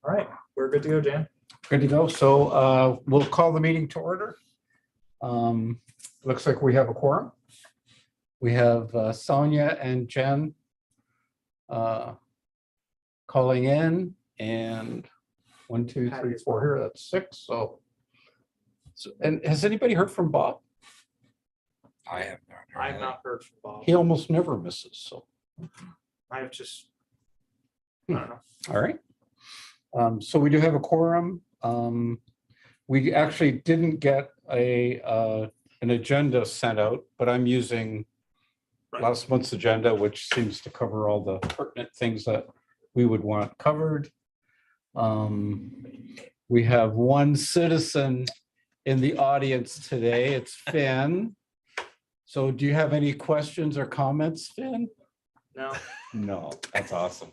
All right, we're good to go, Jan. Good to go. So we'll call the meeting to order. Looks like we have a quorum. We have Sonia and Jen calling in, and 1, 2, 3, 4 here. That's 6. So, and has anybody heard from Bob? I have not. I have not heard from Bob. He almost never misses. So, I have just, I don't know. all right. So we do have a quorum. We actually didn't get an agenda sent out, but I'm using last month's agenda, which seems to cover all the pertinent things that we would want covered. We have one citizen in the audience today. It's Finn. So do you have any questions or comments, Finn? No. No, that's awesome.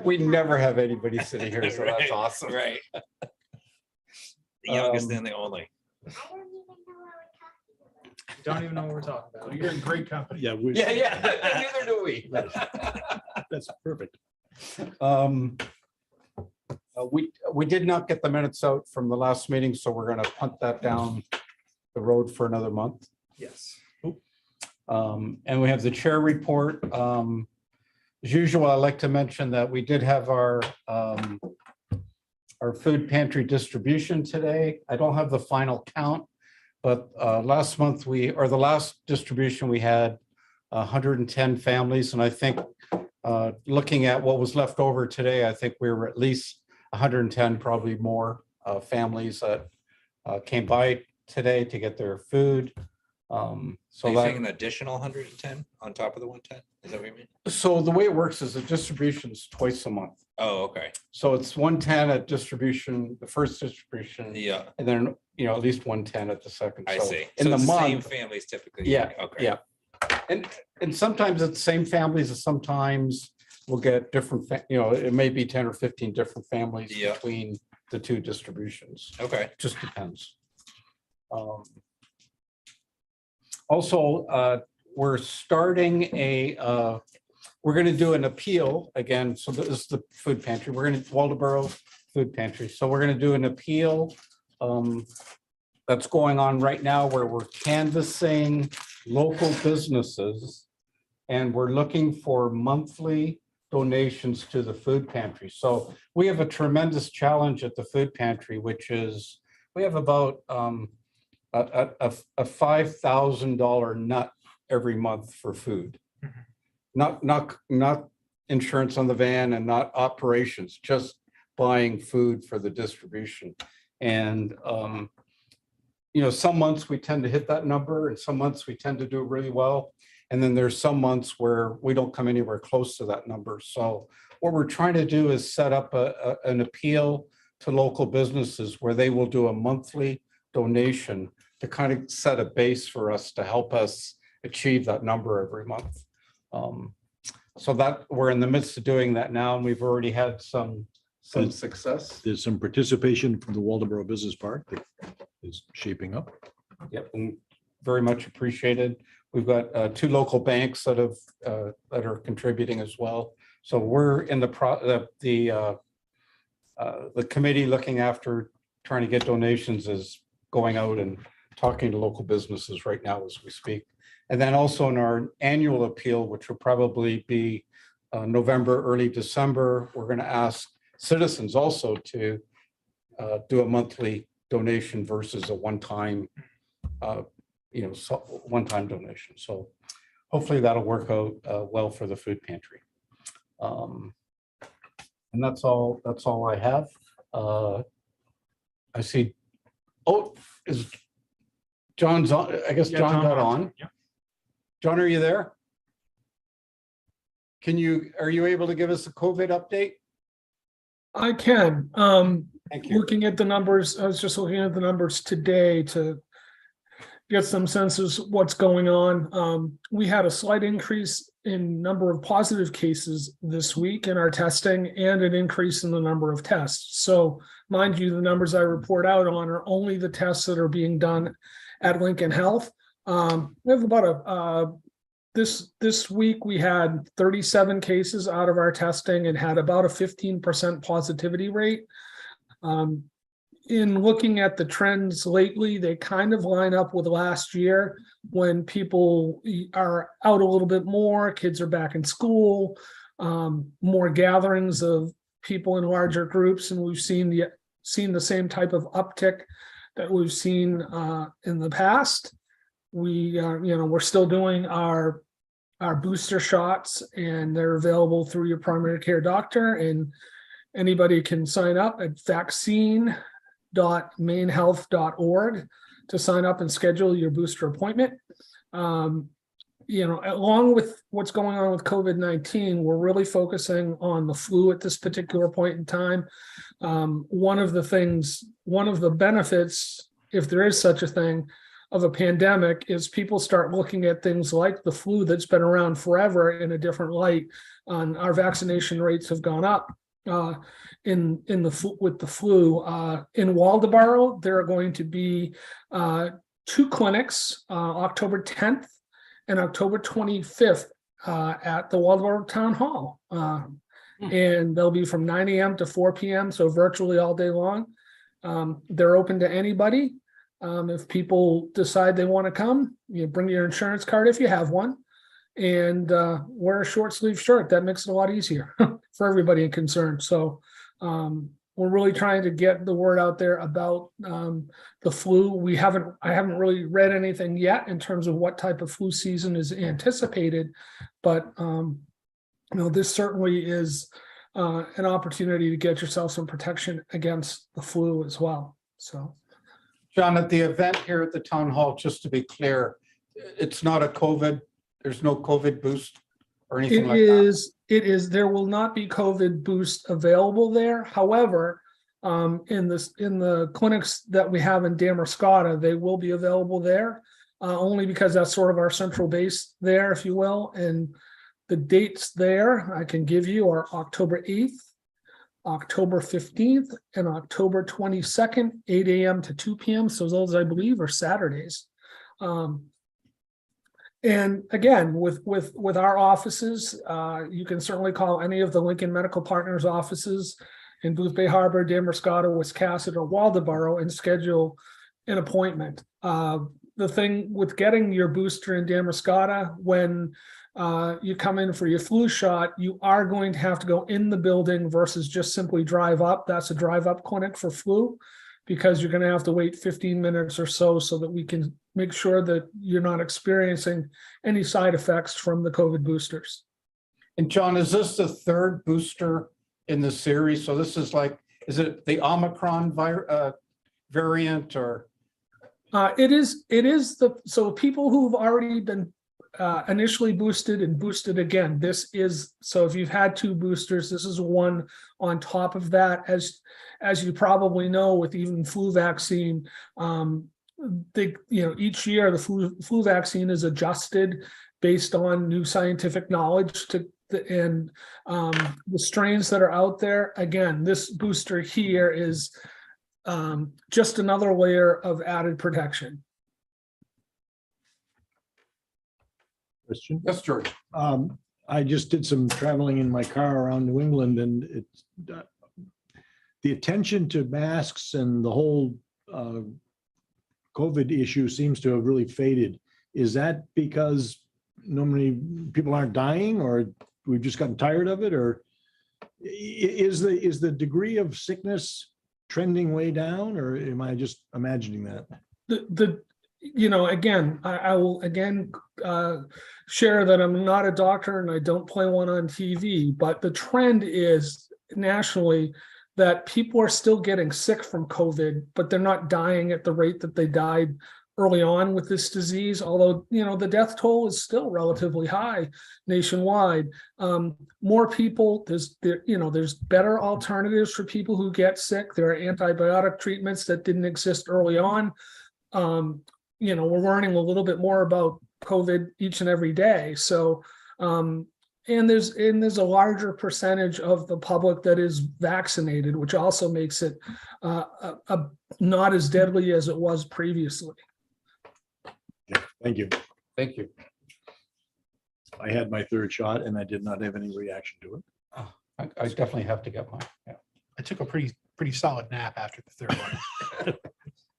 We never have anybody sitting here, so that's awesome. Right. The youngest and the only. Don't even know what we're talking about. You're in great company. Yeah, Yeah. Neither do we. that's perfect. We did not get the minutes out from the last meeting, so we're going to punt that down the road for another month. Yes. And we have the chair report. As usual, I'd like to mention that we did have our food pantry distribution today. I don't have the final count, but last month the last distribution we had 110 families, and I think looking at what was left over today, I think we were at least 110, probably more families that came by today to get their food. So you're saying an additional 110 on top of the 110? Is that what you mean? So the way it works is the distribution is twice a month. Oh, okay. So it's 110 at distribution, the first distribution, Yeah, and then at least 110 at the second. I So see. In So the it's the same month, families typically. yeah, Okay. yeah, and sometimes it's the same families, and sometimes we'll get different. It may be 10 or 15 different families Yeah. between the two distributions. Okay. Just depends. Also, we're starting we're going to do an appeal again. So this is the food pantry. We're going to Waldoboro Food Pantry. So we're going to do an appeal that's going on right now where we're canvassing local businesses and we're looking for monthly donations to the food pantry. So we have a tremendous challenge at the food pantry, which is we have about a $5,000 nut every month for food. Not insurance on the van and not operations, just buying food for the distribution. And some months we tend to hit that number, and some months we tend to do really well. And then there's some months where we don't come anywhere close to that number. So what we're trying to do is set up an appeal to local businesses where they will do a monthly donation to kind of set a base for us to help us achieve that number every month. So that we're in the midst of doing that now, and we've already had some success. There's some participation from the Waldoboro Business Park that is shaping up. Yep, and very much appreciated. We've got 2 local banks that are contributing as well. So we're in the committee looking after trying to get donations is going out and talking to local businesses right now as we speak. And then also in our annual appeal, which will probably be November, early December, we're going to ask citizens also to do a monthly donation versus a one-time donation. So hopefully that'll work out well for the food pantry. And that's all I have. I see. Oh, is John's on? I guess John got on. Yeah. John, are you there? Are you able to give us a COVID update? I can. Thank you. Looking at the numbers, I was just looking at the numbers today to get some sense of what's going on. We had a slight increase in number of positive cases this week in our testing and an increase in the number of tests. So mind you, the numbers I report out on are only the tests that are being done at Lincoln Health. We have about this week we had 37 cases out of our testing and had about a 15% positivity rate. In looking at the trends lately, they kind of line up with last year when people are out a little bit more, kids are back in school, more gatherings of people in larger groups, and we've seen the same type of uptick that we've seen in the past. We're still doing our booster shots, and they're available through your primary care doctor, and anybody can sign up at vaccine.mainhealth.org to sign up and schedule your booster appointment. Along with what's going on with COVID-19, we're really focusing on the flu at this particular point in time. One of the benefits, if there is such a thing, of a pandemic is people start looking at things like the flu that's been around forever in a different light. Our vaccination rates have gone up with the flu. In Waldoboro, there are going to be 2 clinics, October 10th and October 25th at the Waldoboro Town Hall. And they'll be from 9 a.m. to 4 p.m., so virtually all day long. They're open to anybody. If people decide they want to come, you bring your insurance card if you have one, and wear a short sleeve shirt. That makes it a lot easier for everybody concerned. So we're really trying to get the word out there about the flu. I haven't really read anything yet in terms of what type of flu season is anticipated, but this certainly is an opportunity to get yourself some protection against the flu as well. So. John, at the event here at the town hall, just to be clear, it's not a COVID, there's no COVID boost or anything like that? There will not be COVID boost available there. However, in the clinics that we have in Damascotta, they will be available there, only because that's sort of our central base there, if you will. And the dates there I can give you are October 8th, October 15th, and October 22nd, 8 a.m. to 2 p.m. So those, I believe, are Saturdays. And again, with our offices, you can certainly call any of the Lincoln Medical Partners offices in Booth Bay Harbor, Damascotta, Wiscasset, or Waldoboro and schedule an appointment. The thing with getting your booster in Damascotta, when you come in for your flu shot, you are going to have to go in the building versus just simply drive up. That's a drive-up clinic for flu, because you're going to have to wait 15 minutes or so that we can make sure that you're not experiencing any side effects from the COVID boosters. And John, is this the 3rd booster in the series? So this is is it the Omicron variant or? It is so people who've already been initially boosted and boosted again. So if you've had 2 boosters, this is one on top of that. As you probably know, with even flu vaccine, each year the flu vaccine is adjusted based on new scientific knowledge and the strains that are out there. Again, this booster here is just another layer of added protection. Question? Yes, George. I just did some traveling in my car around New England, and it's the attention to masks and the whole COVID issue seems to have really faded. Is that because no many people aren't dying, or we've just gotten tired of it, or is the degree of sickness trending way down, or am I just imagining that? Again, I will share that I'm not a doctor and I don't play one on TV, but the trend is nationally that people are still getting sick from COVID, but they're not dying at the rate that they died early on with this disease. Although, the death toll is still relatively high nationwide. More people, there's better alternatives for people who get sick. There are antibiotic treatments that didn't exist early on. We're learning a little bit more about COVID each and every day. So, and there's a larger percentage of the public that is vaccinated, which also makes it not as deadly as it was previously. Yeah, thank you. Thank you. I had my third shot and I did not have any reaction to it. I definitely have to get mine. Yeah. I took a pretty solid nap after the third one.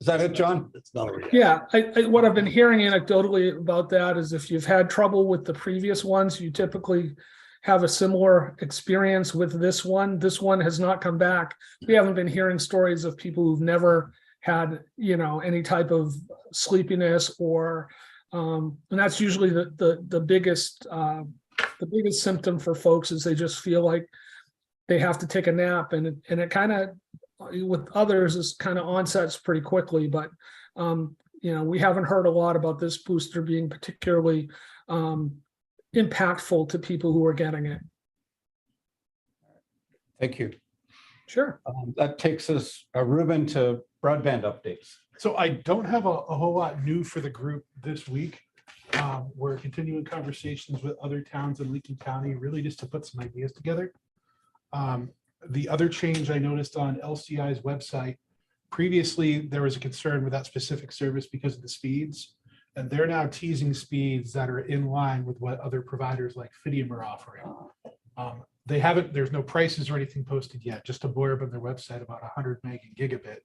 Is that it, John? It's not a reaction. Yeah, what I've been hearing anecdotally about that is if you've had trouble with the previous ones, you typically have a similar experience with this one. This one has not come back. We haven't been hearing stories of people who've never had, any type of sleepiness or, and that's usually the biggest symptom for folks is they just feel like they have to take a nap, and it kind of, with others, is kind of onsets pretty quickly, but we haven't heard a lot about this booster being particularly impactful to people who are getting it. Thank you. Sure. That takes us, Ruben, to broadband updates. So I don't have a whole lot new for the group this week. We're continuing conversations with other towns in Lincoln County, really just to put some ideas together. The other change I noticed on LCI's website, previously there was a concern with that specific service because of the speeds, and they're now teasing speeds that are in line with what other providers like Fidium are offering. There's no prices or anything posted yet, just a blurb on their website about 100 meg and gigabit.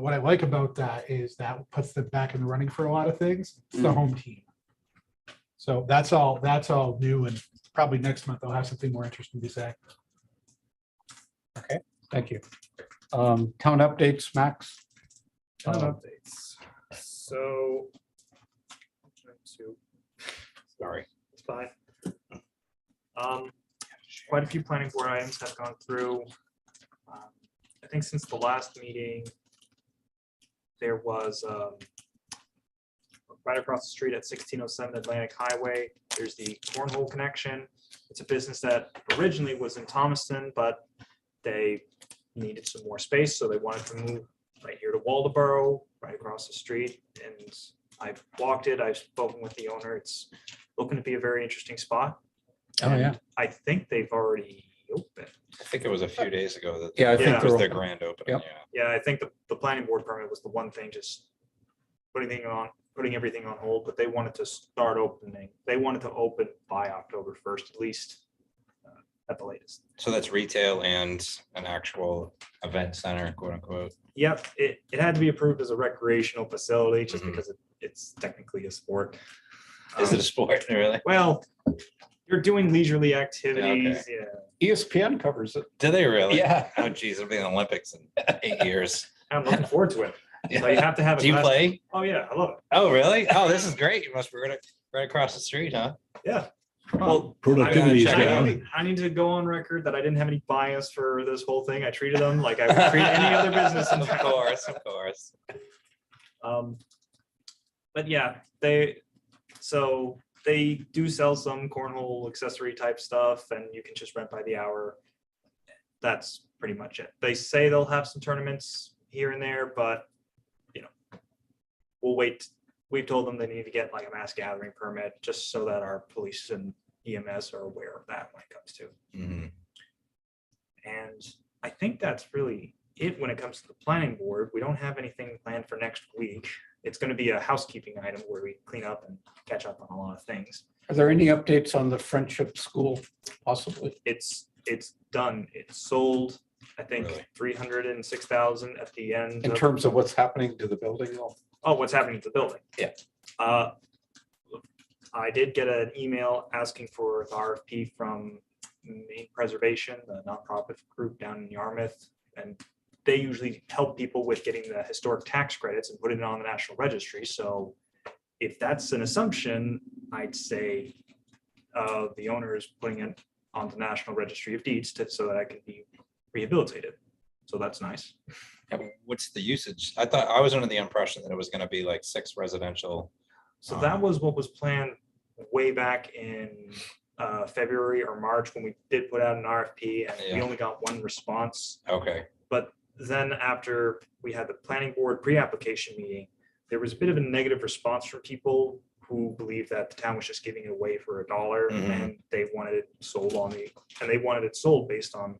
What I like about that is that puts them back in the running for a lot of things. It's the home team. So that's all new, and probably next month I'll have something more interesting to say. Thank you. Town updates, Max? Town updates. So, Sorry. it's fine. Quite a few planning board items have gone through. I think since the last meeting, there was right across the street at 1607 Atlantic Highway, there's the cornhole connection. It's a business that originally was in Thomaston, but they needed some more space, so they wanted to move right here to Waldoboro, right across the street. And I've walked it, I've spoken with the owner. It's looking to be a very interesting spot. Oh, yeah. I think they've already opened. I think it was a few days ago that. Yeah, I think It was they're their open. grand opening, Yep. yeah. Yeah, I think the planning board permit was the one thing, just putting everything on hold, but they wanted to start opening. They wanted to open by October 1st, at least at the latest. So that's retail and an actual event center, quote unquote. Yep, it had to be approved as a recreational facility just Mhm. because it's technically a sport. Is it a sport, really? Well, you're doing leisurely activities, yeah. ESPN covers it. Do they really? Yeah. Oh geez, it'll be in the Olympics in 8 years. I'm looking forward to it. So you have to have. Do you play? Oh, yeah, I love it. Oh, really? Oh, this is great. You must be right across the street, huh? Yeah. Well, Productivity is check it out. down. I need to go on record that I didn't have any bias for this whole thing. I treated them like I would treat any other business in Of town. course, of course. But yeah, they do sell some cornhole accessory type stuff, and you can just rent by the hour. That's pretty much it. They say they'll have some tournaments here and there, but we'll wait. We've told them they need to get like a mass gathering permit just so that our police and EMS are aware of that when it comes to. Mhm. And I think that's really it when it comes to the planning board. We don't have anything planned for next week. It's going to be a housekeeping item where we clean up and catch up on a lot of things. Are there any updates on the Friendship School possibly? It's done. It's sold. I think Really? 306,000 at the end. In terms of what's happening to the building? Oh, what's happening to the building? Yeah. I did get an email asking for the RFP from Maine Preservation, the nonprofit group down in Yarmouth, and they usually help people with getting the historic tax credits and putting it on the National Registry. So if that's an assumption, I'd say the owner is putting it on the National Registry of Deeds so that I can be rehabilitated. So that's nice. Yeah, but what's the usage? I was under the impression that it was going to be like 6 residential. So that was what was planned way back in February or March when we did put out an RFP, and we Yeah. only got one response. Okay. But then after we had the planning board pre-application meeting, there was a bit of a negative response from people who believed that the town was just giving it away for $1 Mhm. and they wanted it sold based on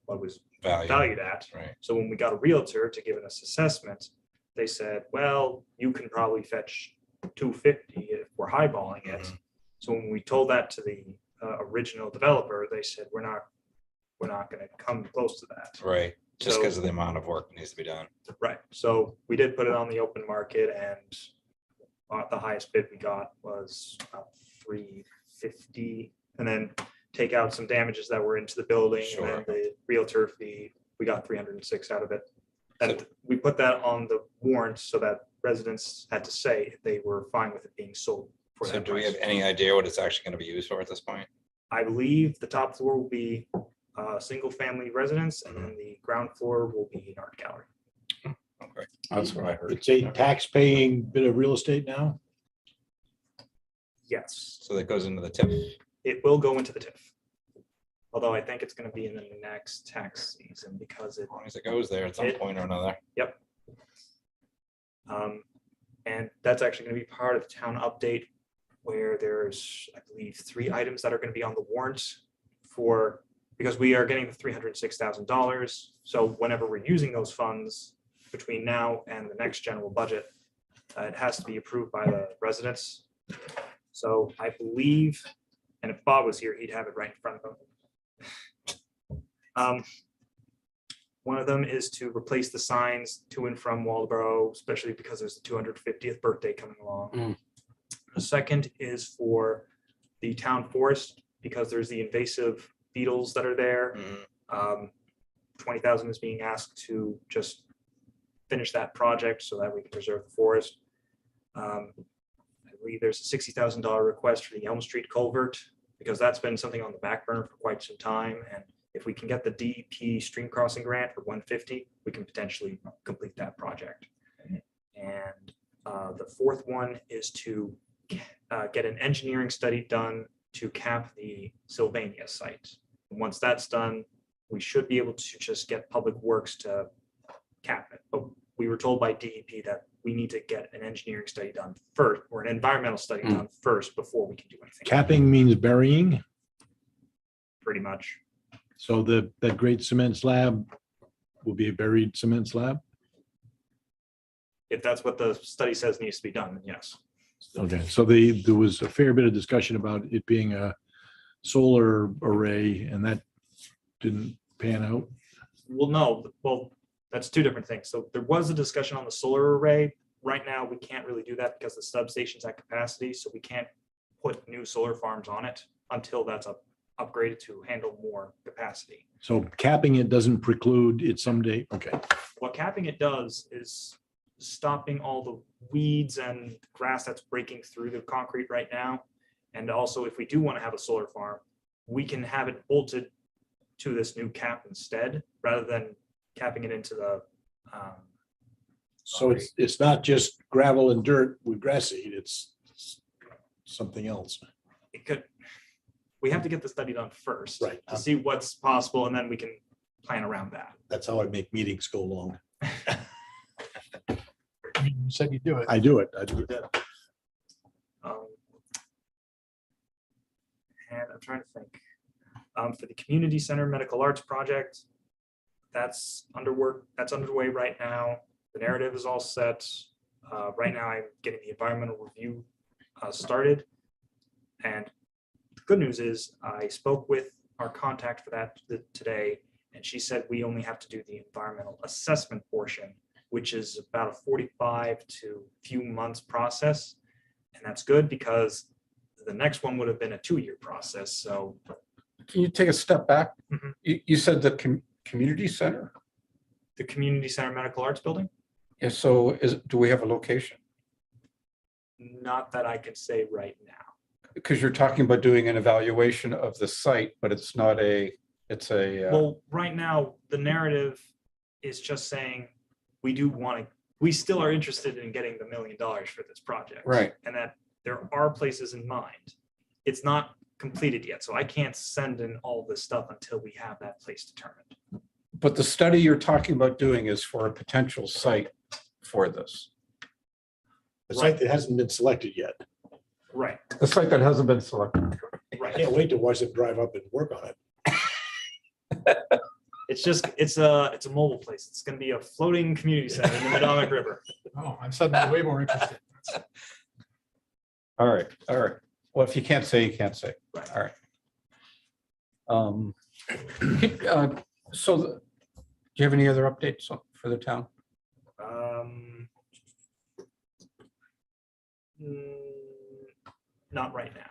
what was valued at. Right. So when we got a realtor to give us assessment, they said, well, you can probably fetch 250 if we're highballing it. Mhm. So when we told that to the original developer, they said, we're not gonna come close to that. Right, just So- because of the amount of work that needs to be done. Right, so we did put it on the open market, and the highest bid we got was about $350, and then take out some damages that were into the building, and then the realtor fee, we got 306 out of it. And we put that on the warrant so that residents had to say if they were fine with it being sold for So that do we have price. any idea what it's actually going to be used for at this point? I believe the top floor will be single-family residence, and then the ground floor will be an art gallery. Okay. That's what I heard. It's a tax-paying bit of real estate now? Yes, So that goes into the tip. it will go into the TIF. Although I think it's going to be in the next tax season because it, As long as it goes there at some point or another. and that's actually going to be part of the town update where there's, I believe, 3 items that are going to be on the warrant for, because we are getting the $306,000. So whenever we're using those funds between now and the next general budget, it has to be approved by the residents. So I believe, and if Bob was here, he'd have it right in front of him. One of them is to replace the signs to and from Waldeboro, especially because there's the 250th birthday coming along. The second is for the town forest, because there's the invasive beetles that are there. Mhm. 20,000 is being asked to just finish that project so that we can preserve the forest. I believe there's a $60,000 request for the Elm Street culvert, because that's been something on the back burner for quite some time. And if we can get the DEP stream crossing grant for 150, we can potentially complete that project. And the fourth one is to get an engineering study done to cap the Sylvania site. And once that's done, we should be able to just get Public Works to cap it. But we were told by DEP that we need to get an engineering study done first, or an environmental study done first before we can do anything. Capping means burying, Pretty much. so that great cement slab will be a buried cement slab? If that's what the study says needs to be done, then yes. Okay, so there was a fair bit of discussion about it being a solar array, and that didn't pan out. Well, no, well, that's 2 different things. So there was a discussion on the solar array. Right now, we can't really do that because the substation's at capacity, so we can't put new solar farms on it until that's upgraded to handle more capacity. So capping it doesn't preclude it someday, okay. What capping it does is stopping all the weeds and grass that's breaking through the concrete right now. And also, if we do want to have a solar farm, we can have it bolted to this new cap instead, rather than capping it into the. So it's not just gravel and dirt with grass seed, it's something else. It could, we have to get the study done first. Right. To see what's possible, and then we can plan around that. That's how I make meetings go long. You said you do it. I do it. And I'm trying to think. For the community center medical arts project, that's underway right now. The narrative is all set. Right now, I'm getting the environmental review started. And the good news is I spoke with our contact for that today, and she said we only have to do the environmental assessment portion, which is about a 45 to few months process. And that's good because the next one would have been a 2-year process. So Can you take a step back? Mhm. You said the community center? the community center medical arts building, Yeah, so do we have a location? not that I can say right now. Because you're talking about doing an evaluation of the site, but it's not it's a, Well, right now, the narrative is just saying we still are interested in getting the $1 million for this project. Right. And that there are places in mind. It's not completed yet, so I can't send in all this stuff until we have that place determined. but the study you're talking about doing is for a potential site for this. The site that hasn't been selected yet. Right, The site that hasn't been selected. I right. can't wait to watch them drive up and work on it. It's a mobile place. It's gonna be a floating community center in the Madomic River. Oh, I'm suddenly way more interested. All right, all right. Well, if you can't say, you can't say. Right. All right. So do you have any other updates for the town? Mm, Not right now.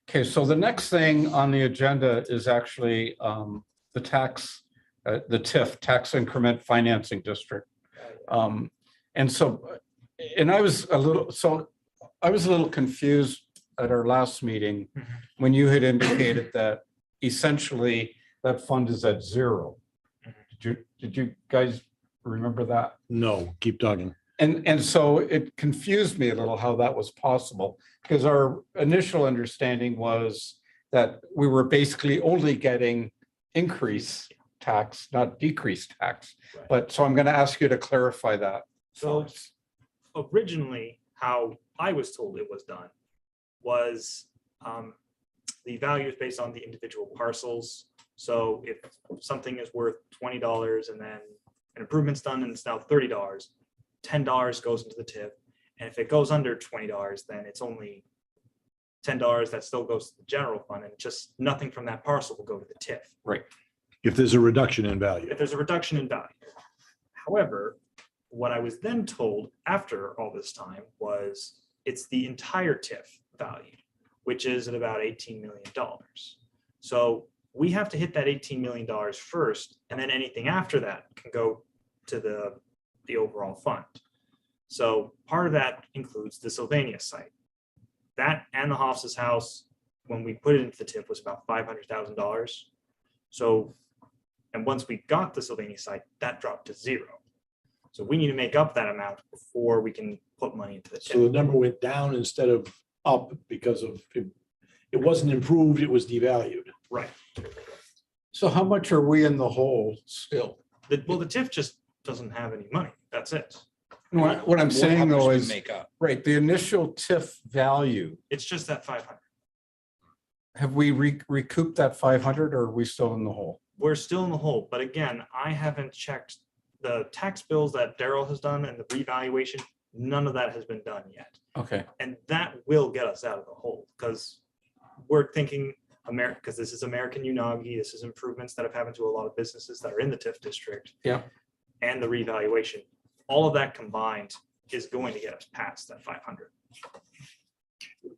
Okay, so the next thing on the agenda is actually the tax, the TIF, Tax Increment Financing District. And so, and I was a little confused at our last meeting when you had indicated that essentially that fund is at zero. Did you guys remember that? No, keep talking. And so it confused me a little how that was possible, because our initial understanding was that we were basically only getting increased tax, not decreased tax. Right. But so I'm going to ask you to clarify that. So originally, how I was told it was done was the value is based on the individual parcels. So if something is worth $20 and then an improvement's done and it's now $30, $10 goes into the TIF. And if it goes under $20, then it's only $10 that still goes to the general fund, and just nothing from that parcel will go to the TIF. Right. If there's a reduction in value. If there's a reduction in value. However, what I was then told after all this time was it's the entire TIF value, which is at about $18 million. So we have to hit that $18 million first, and then anything after that can go to the overall fund. So part of that includes the Sylvania site. That and the Hoff's house, when we put it into the TIF, was about $500,000. So, and once we got the Sylvania site, that dropped to zero. So we need to make up that amount before we can put money into the So the TIF. number went down instead of up because of, it wasn't improved, it was devalued. Right. So how much are we in the hole still? Well, the TIF just doesn't have any money. That's it. What I'm How saying much though we is, make up. right, the initial TIF value, It's just that 500. have we recouped that 500 or are we still in the hole? We're still in the hole, but again, I haven't checked the tax bills that Daryl has done and the revaluation. None of that has been done yet. Okay. And that will get us out of the hole, because we're thinking America, because this is American Unagi, this is improvements that have happened to a lot of businesses that are in the TIF district. Yeah. And the revaluation, all of that combined is going to get us past that 500.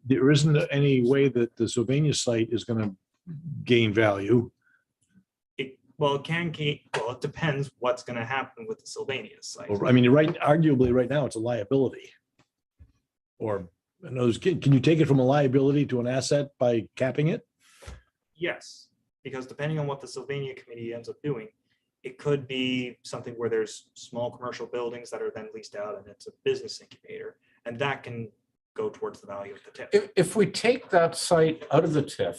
There isn't any way that the Sylvania site is going to gain value. It can gain, well, it depends what's going to happen with the Sylvania site. I mean, arguably right now it's a liability. Or in other words, can you take it from a liability to an asset by capping it? Yes, because depending on what the Sylvania committee ends up doing, it could be something where there's small commercial buildings that are then leased out and it's a business incubator, and that can go towards the value of the TIF. If we take that site out of the TIF,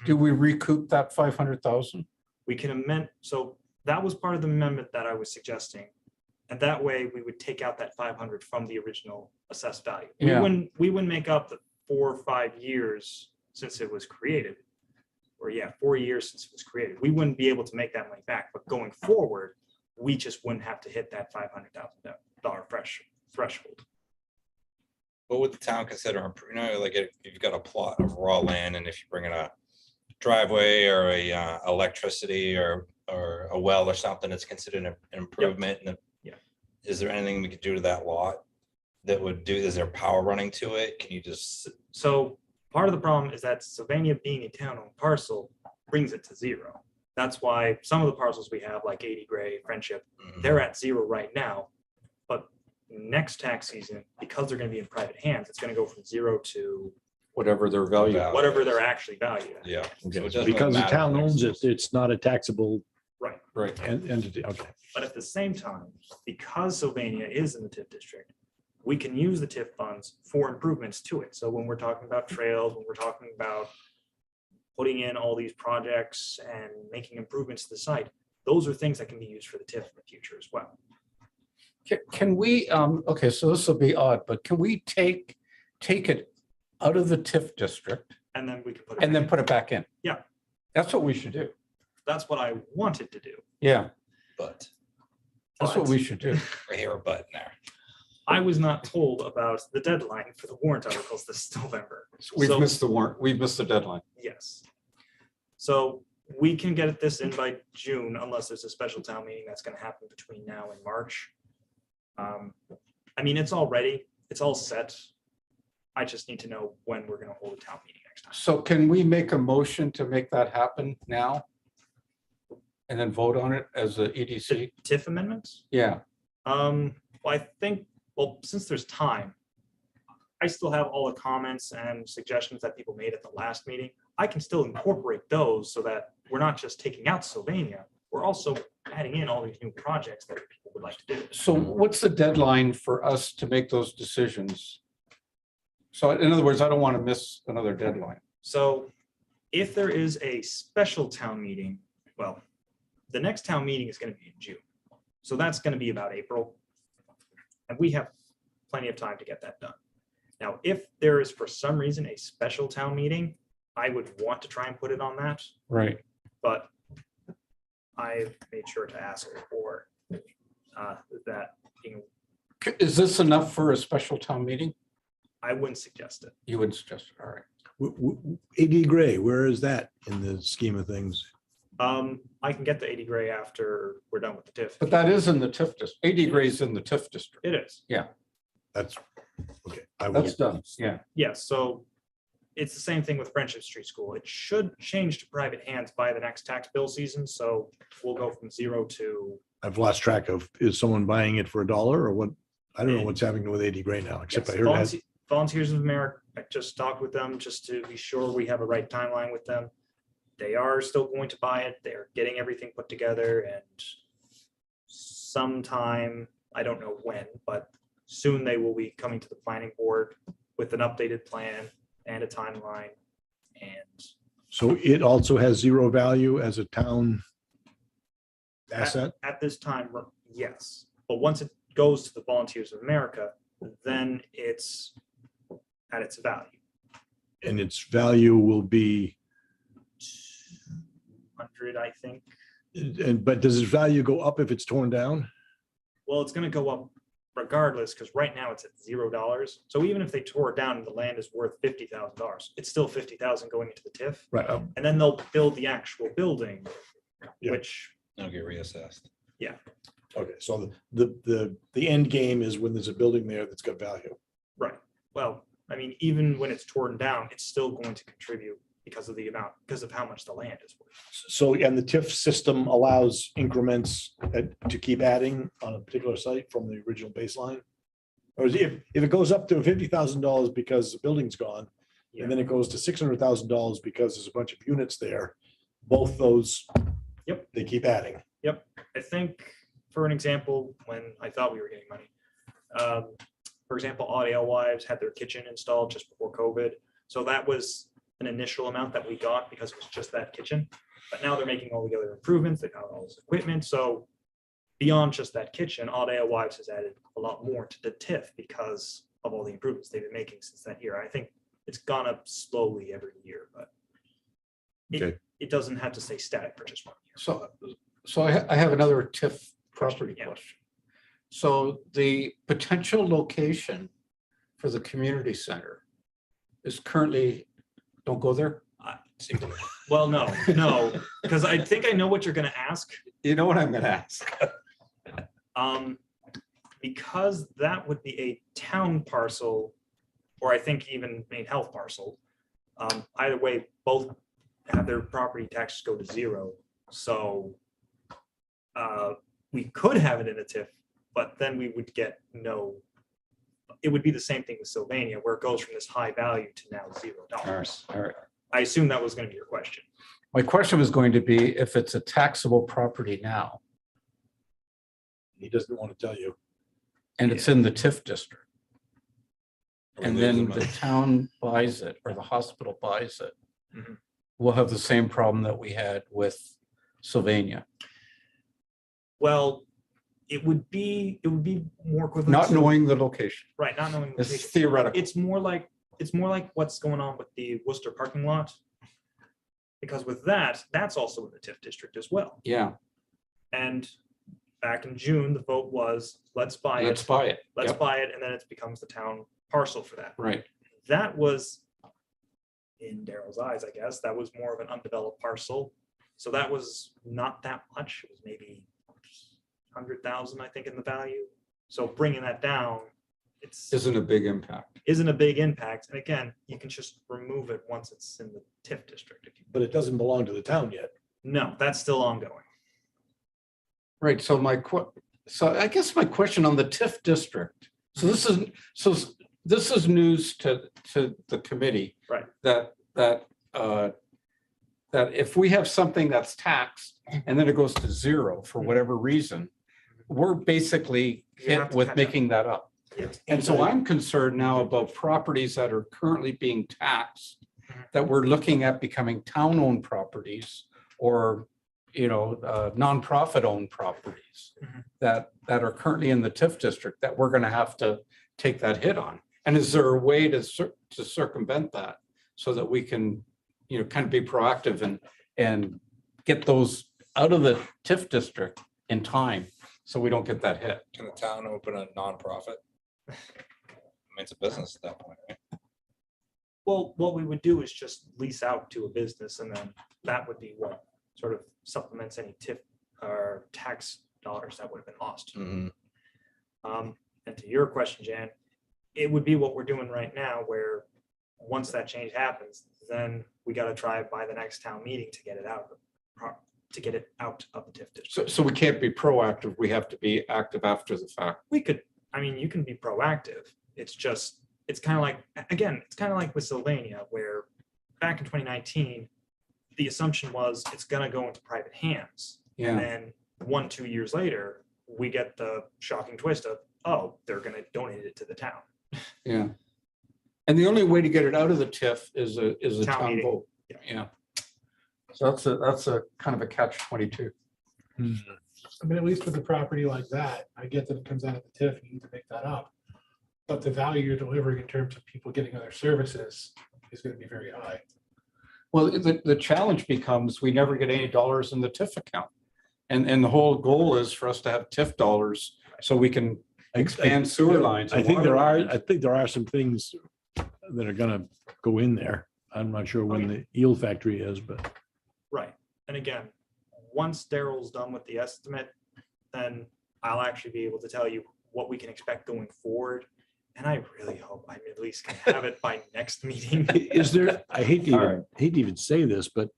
do we recoup that 500,000? We can amend, so that was part of the amendment that I was suggesting. And that way we would take out that 500 from the original assessed value. Yeah. We wouldn't make up the 4 or 5 years since it was created. Or 4 years since it was created. We wouldn't be able to make that money back, but going forward, we just wouldn't have to hit that $500,000 threshold. What would the town consider, like if you've got a plot of raw land and if you bring in a driveway or a electricity or a well or something, it's considered an improvement. And is there anything we could do to that lot that would do, is there power running to it? Can you just? So part of the problem is that Sylvania being a town-owned parcel brings it to zero. That's why some of the parcels we have, like 80 Gray, Friendship, they're at zero right now. But next tax season, because they're going to be in private hands, it's going to go from zero to Whatever their value. whatever they're actually valued at. Yeah. So it Okay. doesn't Because the matter town next owns it, season. it's not a taxable Right. Right. entity. Okay. But at the same time, because Sylvania is in the TIF district, we can use the TIF funds for improvements to it. So when we're talking about trails, when we're talking about putting in all these projects and making improvements to the site, those are things that can be used for the TIF in the future as well. Can we, okay, so this will be odd, but can we take it out of the TIF district And then we can put it. and then put it back in? Yeah. That's what we should do. That's what I wanted to do. Yeah, But that's what we should do. right here, a button there. I was not told about the deadline for the warrant articles this November. We've So- missed the warrant. We've missed the deadline. Yes. So we can get this in by June unless there's a special town meeting that's gonna happen between now and March. I mean, it's all ready, it's all set. I just need to know when we're gonna hold a town meeting next time. So can we make a motion to make that happen now? And then vote on it as a EDC? TIF amendments? Yeah, Well, I think, well, since there's time, I still have all the comments and suggestions that people made at the last meeting. I can still incorporate those so that we're not just taking out Sylvania, we're also adding in all these new projects that people would like to do. so what's the deadline for us to make those decisions? So in other words, I don't want to miss another deadline. So if there is a special town meeting, well, the next town meeting is going to be in June. So that's going to be about April. And we have plenty of time to get that done. Now, if there is for some reason a special town meeting, I would want to try and put it on that, Right. but I made sure to ask for that, Is this enough for a special town meeting? I wouldn't suggest it. You would suggest, all right. AD Gray, where is that in the scheme of things? I can get the 80 gray after we're done with the TIF. But that is in the TIF district. 80 Gray's in the TIF district. It is. That's, okay. I will, That's done, yeah. Yes, so it's the same thing with Friendship Street School. It should change to private hands by the next tax bill season, so we'll go from 0 to. I've lost track of, is someone buying it for $1 or what? I don't know what's happening with AD Gray now, except I Yes, heard that. Volunteers of America, I just talked with them just to be sure we have a right timeline with them. They are still going to buy it. They're getting everything put together and sometime, I don't know when, but soon they will be coming to the planning board with an updated plan and a timeline. And So it also has zero value as a town asset? at this time, yes. But once it goes to the Volunteers of America, then it's at its value. And its value will be, 100, I think. but does its value go up if it's torn down? Well, it's gonna go up regardless, because right now it's at $0. So even if they tore it down and the land is worth $50,000, it's still 50,000 going into the TIF. Right. And then they'll build the actual building, Yeah. which, It'll get reassessed. Okay, so the end game is when there's a building there that's got value. right. Well, I mean, even when it's torn down, it's still going to contribute because of the amount, because of how much the land is worth. So, and the TIF system allows increments to keep adding on a particular site from the original baseline? Or is if it goes up to $50,000 because the building's gone, and then it goes to $600,000 because there's a bunch of units there, both those. Yep. They keep adding. I think, for an example, when I thought we were getting money, for example, Audio Wives had their kitchen installed just before COVID. So that was an initial amount that we got because it was just that kitchen. But now they're making all the other improvements. They've got all this equipment. So beyond just that kitchen, Audio Wives has added a lot more to the TIF because of all the improvements they've been making since that year. I think it's gone up slowly every year, but Okay. it doesn't have to stay static for just 1 year. So I have another TIF property Yeah. question. So the potential location for the community center is currently, don't go there? Well, no, because I think I know what you're gonna ask. You know what I'm gonna ask? Because that would be a town parcel, or I think even Maine Health parcel. Either way, both have their property taxes go to 0. So we could have it in a TIF, but then we would get no. It would be the same thing with Sylvania, where it goes from this high value to now $0. All right. I assume that was going to be your question. My question was going to be if it's a taxable property now He doesn't want to tell you. and it's in the TIF district, Are we and losing then money? the town buys it or the hospital buys it, Mhm. we'll have the same problem that we had with Sylvania, Well, it would be more equivalent. not to- knowing the location. Right, not knowing. the It's location. theoretical. It's more like what's going on with the Worcester parking lot. Because with that, that's also in the TIF district as well. Yeah, And back in June, the vote was, let's buy Let's it, buy it. let's Yep, buy it, and then it becomes the town parcel for that. right. That was, in Daryl's eyes, I guess, that was more of an undeveloped parcel. So that was not that much. It was maybe 100,000, I think, in the value. So bringing that down, it's Isn't a big impact. isn't a big impact. And again, you can just remove it once it's in the TIF district. If you, But it doesn't belong to the town yet. no, that's still ongoing. Right, so so I guess my question on the TIF district, so this is news to the committee. Right. That if we have something that's taxed and then it goes to zero for whatever reason, we're basically You have hit to with catch up. making that up. Yes. And so I'm concerned now about properties that are currently being taxed, that we're looking at becoming town-owned properties or, nonprofit-owned properties Mhm. that are currently in the TIF district that we're going to have to take that hit on. And is there a way to circumvent that so that we can, kind of be proactive and get those out of the TIF district in time so we don't get that hit? Can the town open a nonprofit? I mean, it's a business at that point, right? Well, what we would do is just lease out to a business, and then that would be what sort of supplements any TIF or tax dollars that would have been lost. Mhm. And to your question, Jan, it would be what we're doing right now, where once that change happens, then we got to try by the next town meeting to get it out of the TIF district. So we can't be proactive. We have to be active after the fact. We could, I mean, you can be proactive. It's just, it's kind of like, again, it's kind of like with Sylvania, where back in 2019, the assumption was it's going to go into private hands. And Yeah, then 1-2 years later, we get the shocking twist of, oh, they're going to donate it to the town. yeah. And the only way to get it out of the TIF is a Town town meeting. vote. Yeah. Yeah. So that's a kind of a catch-22. I mean, at least with a property like that, I get that it comes out of the TIF, you need to make that up. But the value you're delivering in terms of people getting other services is going to be very high. Well, the challenge becomes we never get any dollars in the TIF account. And the whole goal is for us to have TIF dollars so we can expand sewer lines. I and think water lines. I think there are some things that are gonna go in there. I'm not sure when the eel factory is, but Right. And again, once Daryl's done with the estimate, then I'll actually be able to tell you what we can expect going forward. And I really hope I at least can have it by next meeting. is there, I hate to even say this, but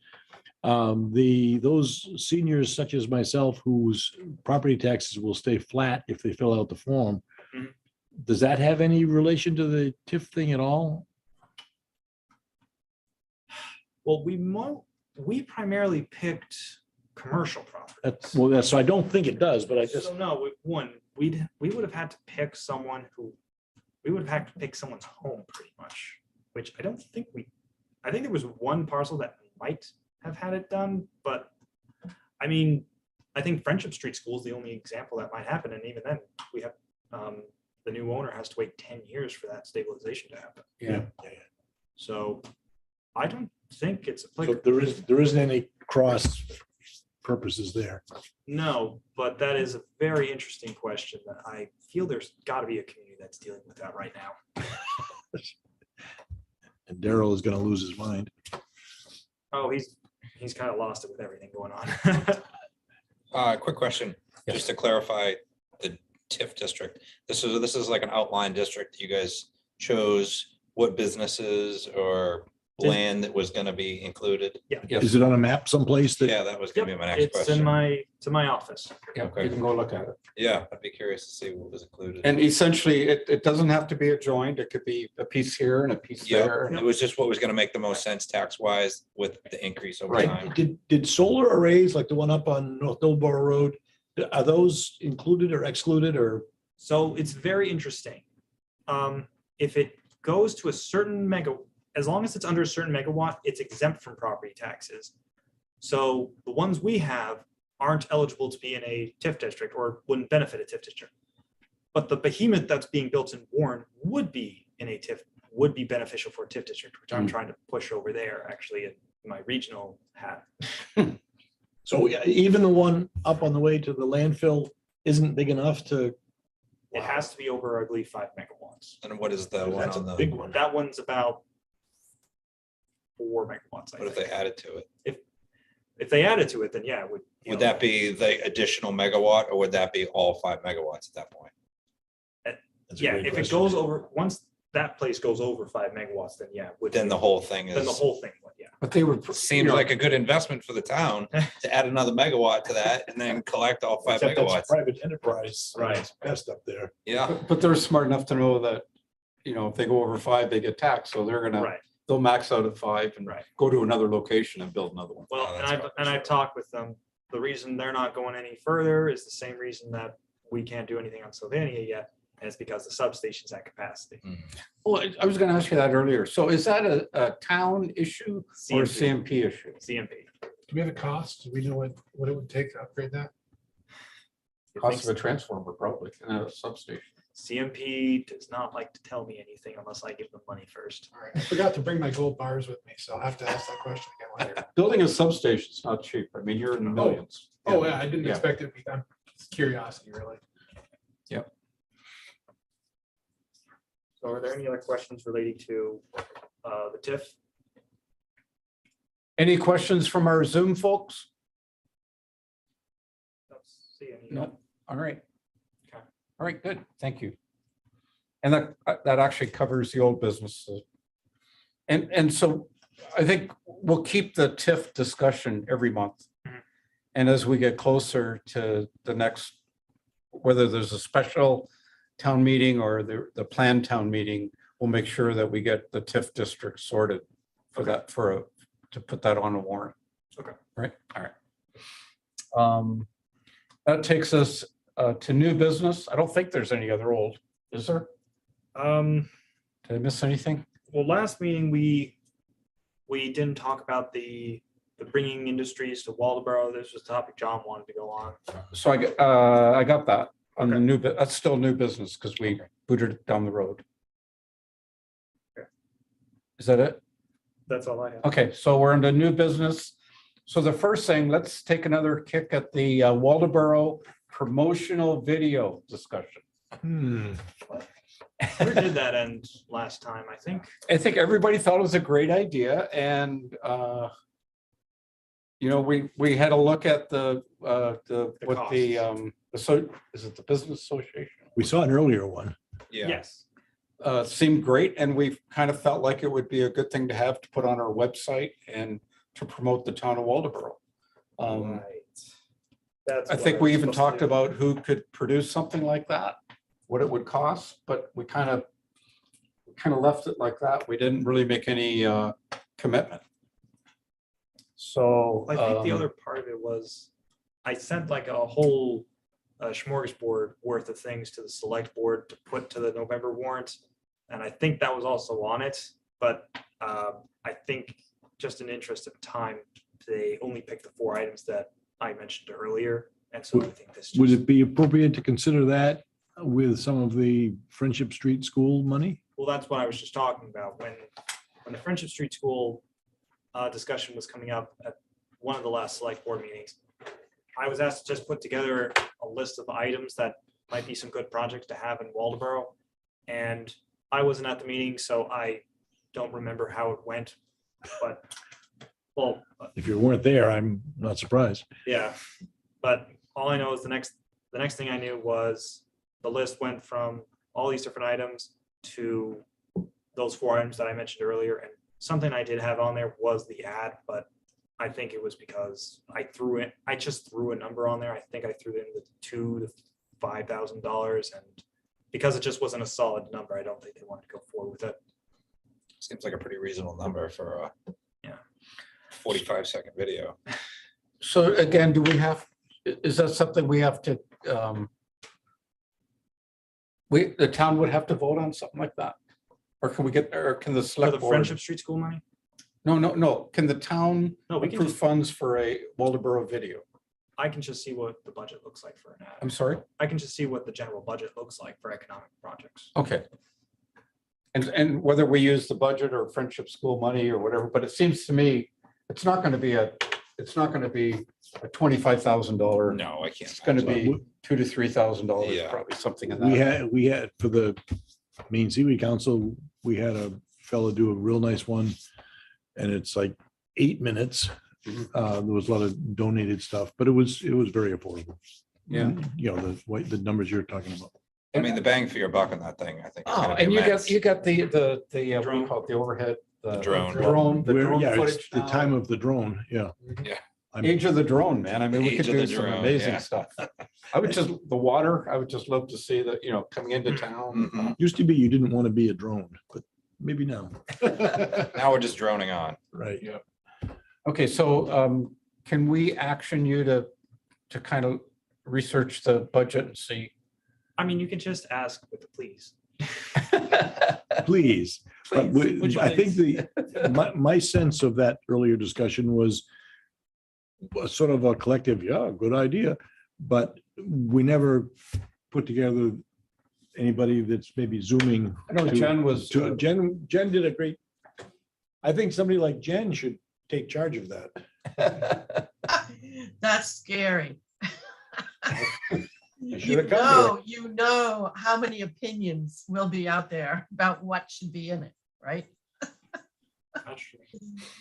those seniors such as myself whose property taxes will stay flat if they fill out the form, Mhm. does that have any relation to the TIF thing at all? Well, we primarily picked commercial properties. So I don't think it does, but I just, So no, we would have had to pick someone we would have had to pick someone's home pretty much, which I don't think I think there was one parcel that might have had it done, but I mean, I think Friendship Street School is the only example that might happen. And even then we have, the new owner has to wait 10 years for that stabilization to happen. Yeah. So I don't think it's so applicable. there isn't any cross purposes there. No, but that is a very interesting question that I feel there's got to be a community that's dealing with that right now. And Daryl is gonna lose his mind. Oh, he's kind of lost it with everything going on. Quick question, just to clarify the TIF district. This is like an outline district. You guys chose what businesses or land that was gonna be included? Yes. Is it on a map someplace that? Yeah, that was gonna be my next It's in question. my office. Yeah, Okay. you can go look at it. Yeah, I'd be curious to see what was included. And essentially, it doesn't have to be adjoined. It could be a piece here and a piece Yeah, there. it was just what was gonna make the most sense tax wise with the increase over Right. time. Did solar arrays like the one up on North Dillborough Road, are those included or excluded or? So it's very interesting. If it goes to a certain as long as it's under a certain megawatt, it's exempt from property taxes. So the ones we have aren't eligible to be in a TIF district or wouldn't benefit a TIF district. But the behemoth that's being built in Warren would be in a TIF, would be beneficial for a TIF district, which I'm trying to push over there actually in my regional hat. So even the one up on the way to the landfill isn't big enough to, It has to be over, I believe, 5 megawatts. And what is the one that's a on the, big one. That one's about 4 megawatts. I what if think. they added to it? If they added to it, then yeah, it would. you Would know, that be the additional megawatt, or would that be all 5 megawatts at that point? That's a Yeah, great if it question. goes over, once that place goes over 5 megawatts, then yeah. it would Then be- the whole thing Then the is, whole thing would, yeah. But they would. seems like a good investment for the town to add another megawatt to that and then collect all 5 Except that's megawatts. private enterprise. Right. It's best up there. Yeah, But they're smart enough to know that, if they go over 5, they get taxed. So they're gonna, Right. they'll max out at 5 and Right. go to another location and build another one. Well, Oh, and that's I've, probably and I've true. talked with them. The reason they're not going any further is the same reason that we can't do anything on Sylvania yet. And it's because the substation's at capacity. Mhm. Well, I was gonna ask you that earlier. So is that a town issue or a CMP issue? CMP. Do we have a cost? Do we know what it would take to upgrade that? You Cost think of a transformer probably, and a substation. CMP does not like to tell me anything unless I give them money first. All right, I forgot to bring my gold bars with me, so I'll have to ask that question again later. Building a substation is not cheap. I mean, you're in the millions. Oh, yeah, I didn't Yeah. expect it to be, it's curiosity, really. So are there any other questions relating to the TIF? Any questions from our Zoom folks? Don't see any. No. All right. Okay. All right, good. Thank you. And that actually covers the old businesses. And so I think we'll keep the TIF discussion every month. Mhm. And as we get closer to the next, whether there's a special town meeting or the planned town meeting, we'll make sure that we get the TIF district sorted for that, to put that on a warrant. Okay. Right, all right. That takes us to new business. I don't think there's any other old, is there? Did I miss anything? Well, last meeting, we didn't talk about the bringing industries to Waldeboro. This was a topic John wanted to go on. So I got that on the Okay. new, that's still new business because we booted it down the road. Okay. Is that it? That's all I have. Okay, so we're into new business. So the first thing, let's take another kick at the Waldeboro promotional video discussion. Where did that end last time? I think. I think everybody thought it was a great idea and, we had a look at so is it the Business Association? We saw an earlier one. yeah. Yes. Seemed great and we kind of felt like it would be a good thing to have to put on our website and to promote the town of Waldeboro. Right. That's I what think we was even supposed to talked do. about who could produce something like that, what it would cost, but we kind of left it like that. We didn't really make any commitment. So. I think the other part of it was, I sent like a whole smorgasbord worth of things to the select board to put to the November warrant. And I think that was also on it, but I think just in interest of time, they only picked the 4 items that I mentioned earlier. And so I think this. Would just- it be appropriate to consider that with some of the Friendship Street School money? Well, that's what I was just talking about. When the Friendship Street School discussion was coming up at one of the last select board meetings, I was asked to just put together a list of items that might be some good projects to have in Waldeboro. And I wasn't at the meeting, so I don't remember how it went. But, well, If you weren't there, I'm not surprised. yeah, but all I know is the next thing I knew was the list went from all these different items to those 4 items that I mentioned earlier. And something I did have on there was the ad, but I think it was because I just threw a number on there. I think I threw in the $2,000 to $5,000. And because it just wasn't a solid number, I don't think they wanted to go forward with it. Seems like a pretty reasonable number for a Yeah. 45-second video. So again, is that something we have to, the town would have to vote on something like that? Or can the For select the board? Friendship Street School money? No. Can the town No, we can approve just, funds for a Waldeboro video? I can just see what the budget looks like for an ad. I'm sorry? I can just see what the general budget looks like for economic projects. Okay. And whether we use the budget or Friendship School money or whatever, but it seems to me, it's not going to be a it's not gonna be a $25,000. No, I can't. It's gonna imagine. be $2,000 to $3,000, Yeah. probably something in We that. had for the Maine Seaweed Council, we had a fellow do a real nice one. And it's like 8 minutes. Mhm. There was a lot of donated stuff, but it was very affordable. Yeah. You know, the numbers you're talking about. I mean, the bang for your buck on that thing, I think. is Oh, gonna be and immense. you got the, what do you Drone. call it, the overhead. The drone. The Where, drone yeah, it's footage the now. time of the drone, yeah. Yeah. Age of the drone, man. I mean, we Age could of do the some drone, amazing yeah. stuff. I would just, the water, I would just love to see that, coming into town. Mhm. Used to be you didn't want to be a drone, but maybe now. Now we're just droning on. Right. Okay, so can we action you to kind of research the budget and see? I mean, you can just ask with the please. Please. But Please, would you I think please? my sense of that earlier discussion was sort of a collective, yeah, good idea. But we never put together anybody that's maybe zooming. I know to- Jen was, to- Jen did a great. I think somebody like Jen should take charge of that. That's scary. You should You have come know, you know how many opinions will be out there about what should be in it, right?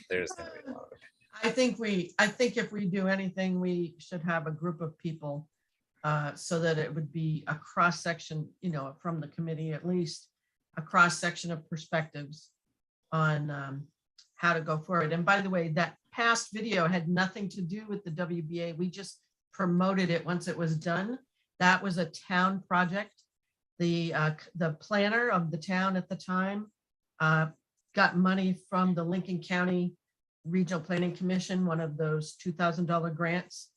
There's gonna be a lot of. I think if we do anything, we should have a group of people so that it would be a cross section, from the committee, at least a cross section of perspectives on how to go forward. And by the way, that past video had nothing to do with the WBA. We just promoted it once it was done. That was a town project. The planner of the town at the time got money from the Lincoln County Regional Planning Commission, one of those $2,000 grants.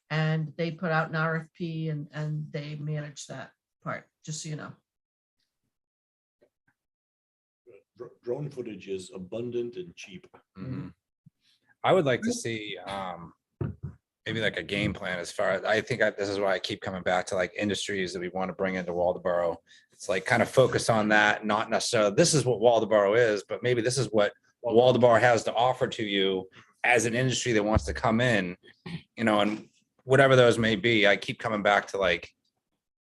And they put out an RFP and they managed that part, just so you know. Drone footage is abundant and cheap. Mhm. I would like to see maybe like a game plan as far as, I think this is why I keep coming back to like industries that we want to bring into Waldeboro. It's like kind of focus on that, not necessarily, this is what Waldeboro is, but maybe this is what Waldeboro has to offer to you as an industry that wants to come in, and whatever those may be. I keep coming back to like,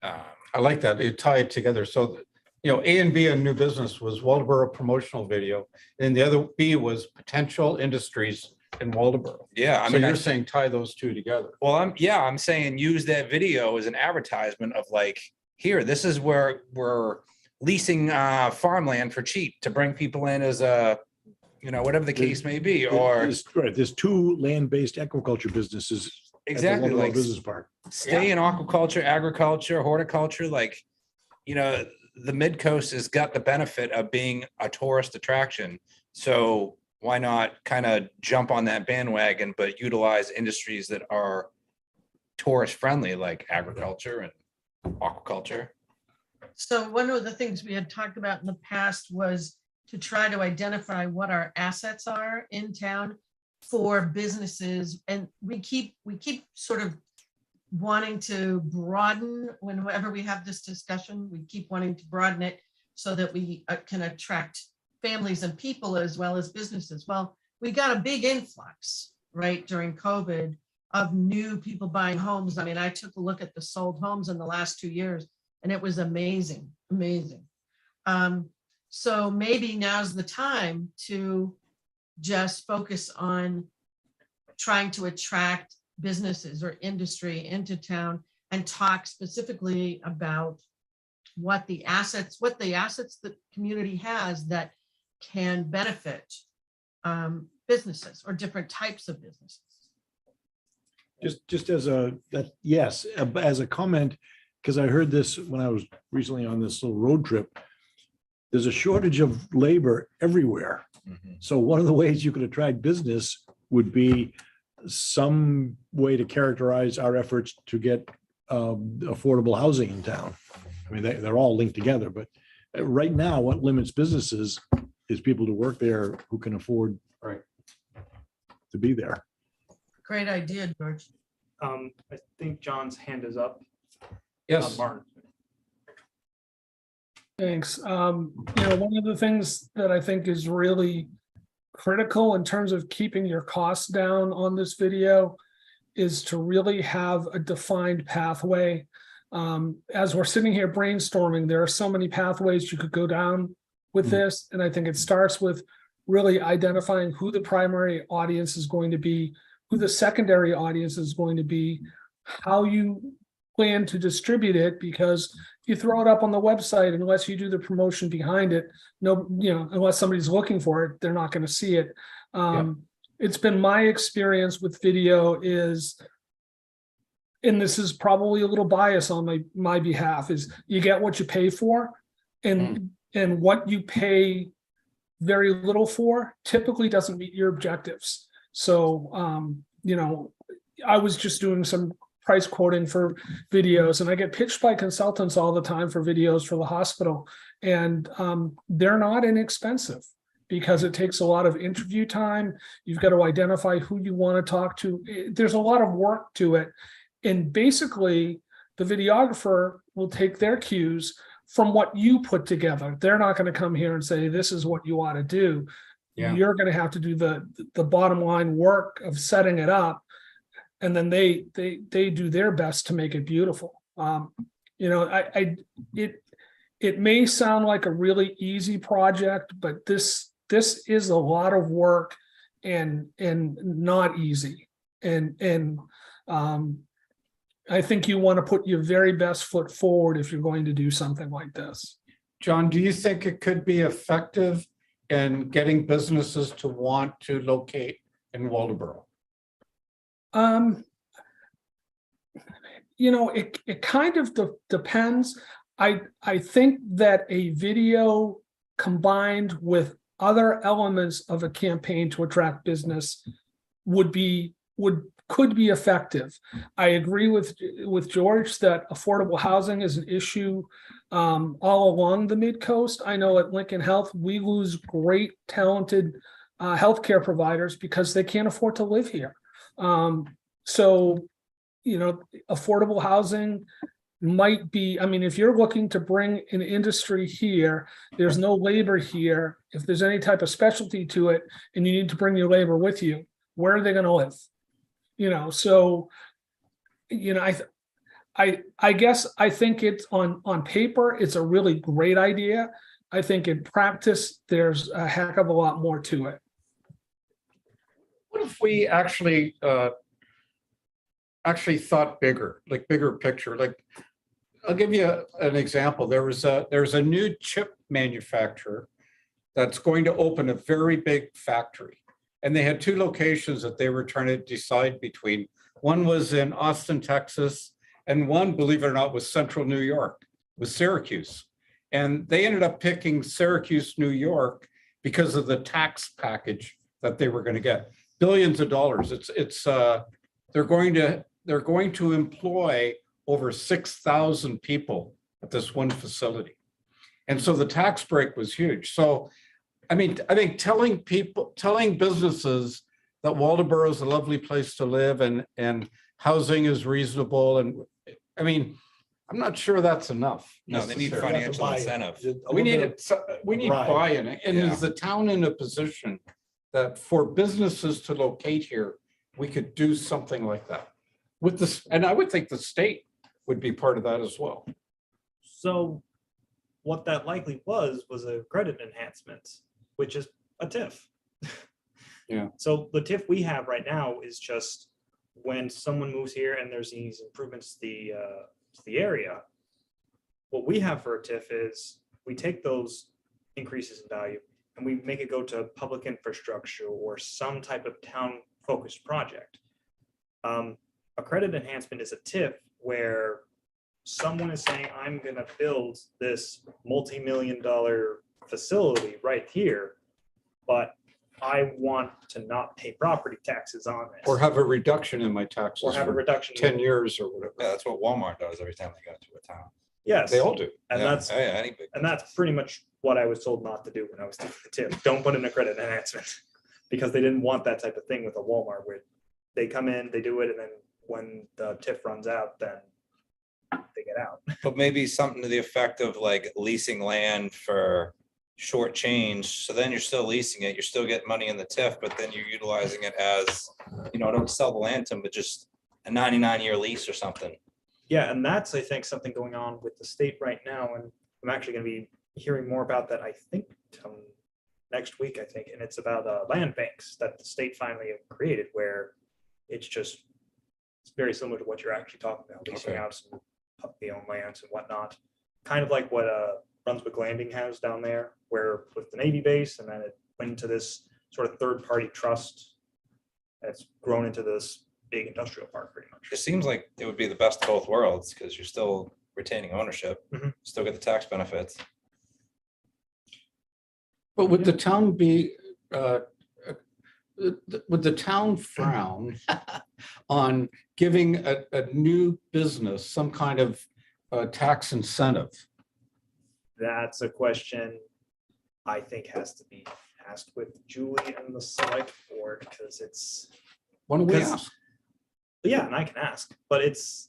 I like that. You tie it together. So, A and B in new business was Waldeboro promotional video. And the other B was potential industries in Waldeboro. yeah, I So mean, you're saying tie those two together. well, I'm saying use that video as an advertisement of like, here, this is where we're leasing farmland for cheap to bring people in as a, whatever the case may be, or There's two land-based aquaculture businesses. at the exactly Waldeboro like Business Park. stay in aquaculture, agriculture, horticulture, like, the mid-coast has got the benefit of being a tourist attraction. So why not kind of jump on that bandwagon, but utilize industries that are tourist friendly, like agriculture and aquaculture? So one of the things we had talked about in the past was to try to identify what our assets are in town for businesses. And we keep sort of wanting to broaden whenever we have this discussion, we keep wanting to broaden it so that we can attract families and people as well as businesses. Well, we got a big influx, right, during COVID of new people buying homes. I mean, I took a look at the sold homes in the last 2 years and it was amazing. So maybe now's the time to just focus on trying to attract businesses or industry into town and talk specifically about what the assets the community has that can benefit businesses or different types of businesses. Just as as a comment, because I heard this when I was recently on this little road trip. There's a shortage of labor everywhere. So one of the ways you could attract business would be some way to characterize our efforts to get affordable housing in town. I mean, they're all linked together, but right now, what limits businesses is people to work there who can afford to be there. Great idea, George. I think John's hand is up. Yes. Martin. Thanks. One of the things that I think is really critical in terms of keeping your costs down on this video is to really have a defined pathway. As we're sitting here brainstorming, there are so many pathways you could go down with this. And I think it starts with really identifying who the primary audience is going to be, who the secondary audience is going to be, how you plan to distribute it, because you throw it up on the website, unless you do the promotion behind it, no, unless somebody's looking for it, they're not going to see it. It's been my experience with video is, and this is probably a little bias on my behalf, is you get what you pay for, and what you pay very little for typically doesn't meet your objectives. So, I was just doing some price quoting for videos, and I get pitched by consultants all the time for videos for the hospital, and they're not inexpensive because it takes a lot of interview time. You've got to identify who you want to talk to. There's a lot of work to it. And basically, the videographer will take their cues from what you put together. They're not going to come here and say, this is what you ought to do. Yeah. You're going to have to do the bottom line work of setting it up. And then they do their best to make it beautiful. It may sound like a really easy project, but this is a lot of work and not easy. And I think you want to put your very best foot forward if you're going to do something like this. John, do you think it could be effective in getting businesses to want to locate in Waldoboro? It kind of depends. I think that a video combined with other elements of a campaign to attract business could be effective. I agree with George that affordable housing is an issue all along the mid-coast. I know at Lincoln Health, we lose great, talented healthcare providers because they can't afford to live here. So, affordable housing might be, if you're looking to bring an industry here, there's no labor here. If there's any type of specialty to it and you need to bring your labor with you, where are they going to live? I guess I think it's on paper, it's a really great idea. I think in practice, there's a heck of a lot more to it. What if we actually thought bigger, like bigger picture? Like, I'll give you an example. There's a new chip manufacturer that's going to open a very big factory. And they had two locations that they were trying to decide between. One was in Austin, Texas, and one, believe it or not, was central New York, was Syracuse. And they ended up picking Syracuse, New York, because of the tax package that they were going to get. Billions of dollars. They're going to employ over 6,000 people at this one facility. And so the tax break was huge. So, I think telling businesses that Waldoboro is a lovely place to live and housing is reasonable. And I'm not sure that's enough. No, they need necessarily. financial incentive. We need it. We need Right. buy-in. And Yeah. is the town in a position that for businesses to locate here, we could do something like that with this? And I would think the state would be part of that as well. So what that likely was a credit enhancement, which is a TIF. Yeah. So the TIF we have right now is just when someone moves here and there's these improvements to the area. What we have for a TIF is we take those increases in value and we make it go to public infrastructure or some type of town-focused project. A credit enhancement is a TIF where someone is saying, I'm going to build this multi-million-dollar facility right here, but I want to not pay property taxes on this. Or have a reduction in my taxes Or have a for reduction. 10 years or whatever. Yeah, that's what Walmart does every time they go to a town. Yes. They all do. And Yeah. that's Oh, yeah, any big And that's pretty much what I was told not to do when I was doing the TIF. Don't put in a credit enhancement because they didn't want that type of thing with a Walmart where they come in, they do it, and then when the TIF runs out, then they get out. But maybe something to the effect of like leasing land for shortchanged. So then you're still leasing it, you're still getting money in the TIF, but then you're utilizing it as, don't sell the land to them, but just a 99-year lease or something. Yeah, and that's, I think, something going on with the state right now, and I'm actually going to be hearing more about that, I think, next week, I think, and it's about land banks that the state finally have created, where it's very similar to what you're actually talking about, leasing Okay. out some publicly owned lands and whatnot, kind of like what Brunswick Landing has down there, where with the Navy base, and then it went into this sort of third-party trust that's grown into this big industrial park, pretty much. It seems like it would be the best of both worlds because you're still retaining ownership, Mhm. still get the tax benefits. But would the town be, would the town frown on giving a new business some kind of tax incentive? That's a question I think has to be asked with Julie and the select board, because it's, Why don't we Because- ask? yeah, and I can ask, but it's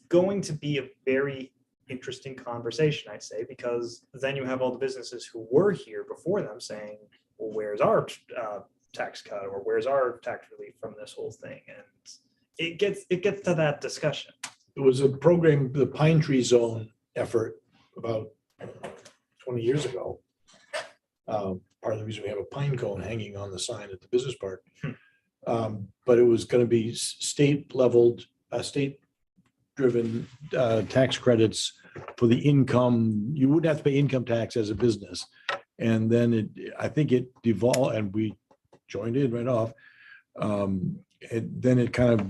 going to be a very interesting conversation, I'd say, because then you have all the businesses who were here before them saying, well, where's our tax cut, or where's our tax relief from this whole thing? And it gets to that discussion. It was a program, the Pine Tree Zone effort about 20 years ago. Part of the reason we have a pine cone hanging on the sign at the business park. But it was going to be state leveled, state-driven tax credits for the income. You wouldn't have to pay income tax as a business. And then I think it devolved, and we joined in right off. Then it kind of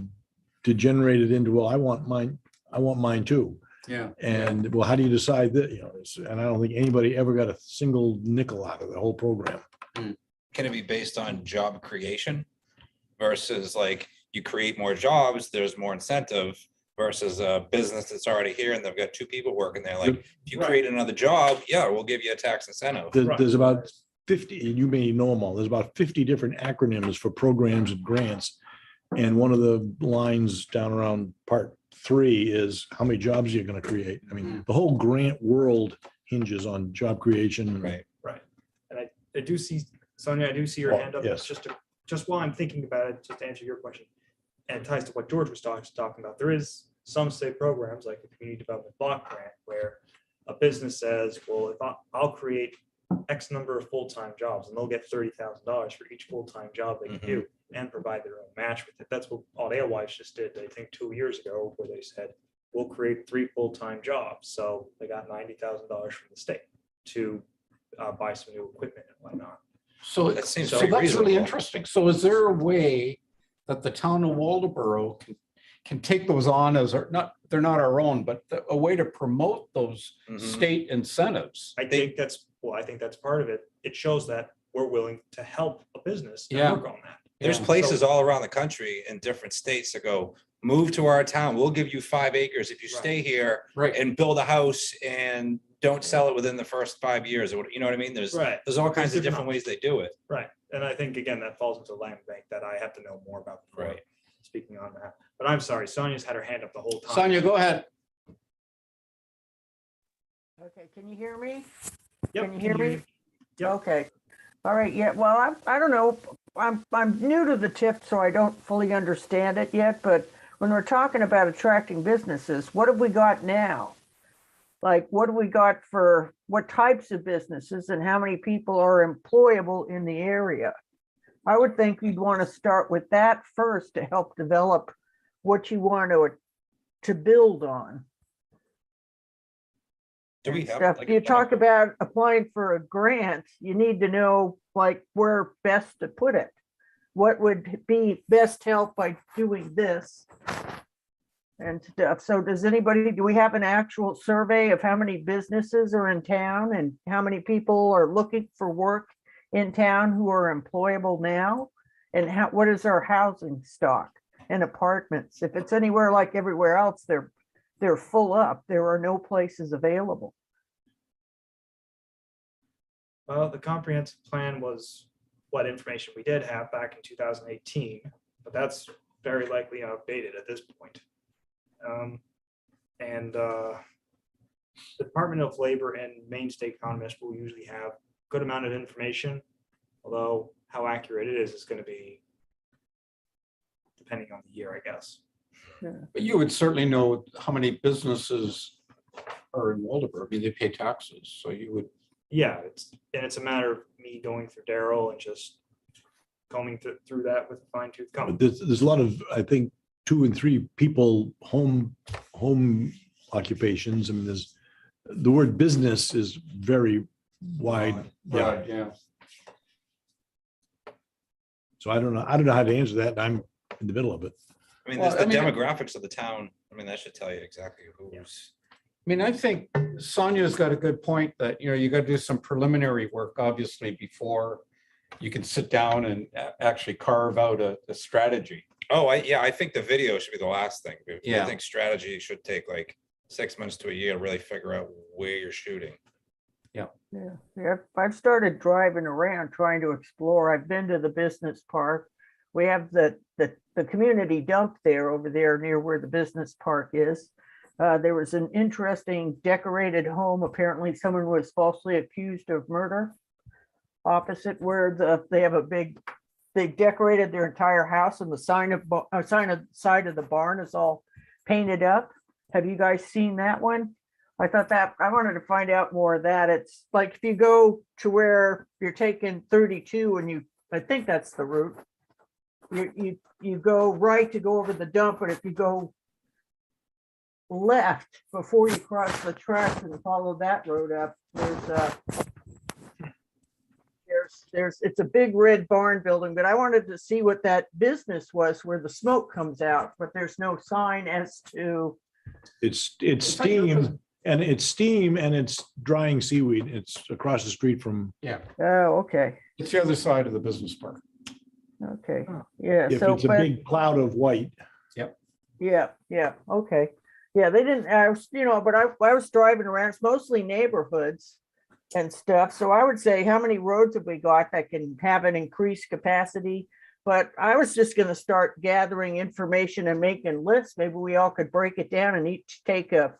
degenerated into, well, I want mine too. Yeah. And well, how do you decide that? And I don't think anybody ever got a single nickel out of the whole program. Can it be based on job creation versus like you create more jobs, there's more incentive versus a business that's already here and they've got 2 people working there. Like if you create another job, yeah, we'll give you a tax incentive. There's about 50, and you may know them all. There's about 50 different acronyms for programs and grants. And one of the lines down around part 3 is how many jobs you're going to create. I mean, the whole grant world hinges on job creation. Right. And I do see, Sonia, I do see your Well, hand up. yes. Just while I'm thinking about it, just to answer your question, and it ties to what George was talking about, there is some state programs like the Community Development Block Grant where a business says, well, if I'll create X number of full-time jobs, and they'll get $30,000 for each full-time job they can do and provide their own match with it. That's what All Alewives just did, I think 2 years ago, where they said, we'll create 3 full-time jobs. So they got $90,000 from the state to buy some new equipment and whatnot. So That seems so pretty that's really reasonable. interesting. So is there a way that the town of Waldoboro can take those on as they're not our own, but a way to promote those state incentives? I think that's part of it. It shows that we're willing to help a business and Yeah. work on that. There's Yeah. places all around the country in different states that go, move to our town. We'll give you 5 acres if you stay here Right. and build a house and don't sell it within the first 5 years. Or you know what I mean? There's all kinds of different ways they do it. Right. And I think, again, that falls into land bank that I have to know more about. before Right. Speaking on that. But I'm sorry, Sonia's had her hand up the whole time. Sonia, go ahead. Okay, can you hear me? Yep, Can you hear me? Yep. Okay. All right, yeah, well, I don't know. I'm new to the TIF, so I don't fully understand it yet, but when we're talking about attracting businesses, what have we got now? Like, what do we got for what types of businesses and how many people are employable in the area? I would think you'd want to start with that first to help develop what you want to build on. Do we and have? stuff. like, You talk about applying for a grant, you need to know like where best to put it. What would be best help by doing this and stuff. So do we have an actual survey of how many businesses are in town and how many people are looking for work in town who are employable now? And what is our housing stock and apartments? If it's anywhere like everywhere else, they're full up. There are no places available. Well, the comprehensive plan was what information we did have back in 2018, but that's very likely outdated at this point. The Department of Labor and Maine State economists will usually have good amount of information, although how accurate it is going to be depending on the year, I guess. But you would certainly know how many businesses are in Waldeboro. I mean, they pay taxes, so you would. Yeah, it's a matter of me going through Daryl and just combing through that with a fine tooth comb. There's a lot of, I think, 2 and 3 people home occupations. I mean, there's, the word business is very wide. Yeah. Yeah. So I don't know how to answer that. I'm in the middle of it. I mean, Well, there's I the mean- demographics of the town. I mean, that should tell you exactly who's. I mean, I think Sonia's got a good point that, you got to do some preliminary work, obviously, before you can sit down and actually carve out a strategy. Oh, I think the video should be the last thing. I Yeah. think strategy should take like 6 months to a year to really figure out where you're shooting. Yeah, I've started driving around trying to explore. I've been to the business park. We have the community dump there over there near where the business park is. There was an interesting decorated home. Apparently someone was falsely accused of murder opposite where they have they decorated their entire house and the side of the barn is all painted up. Have you guys seen that one? I thought that I wanted to find out more of that. It's like if you go to where you're taking 32 and I think that's the route. You go right to go over the dump, but if you go left before you cross the tracks and follow that road up, it's a big red barn building, but I wanted to see what that business was where the smoke comes out, but there's no sign as to. It's steam and it's drying seaweed. It's across the street from. Oh, okay. It's the other side of the business park. Okay, yeah, If so, it's a but, big cloud of white. yeah, okay. Yeah, they didn't, but I was driving around, it's mostly neighborhoods and stuff. So I would say, how many roads have we got that can have an increased capacity? But I was just gonna start gathering information and making lists. Maybe we all could break it down and each take a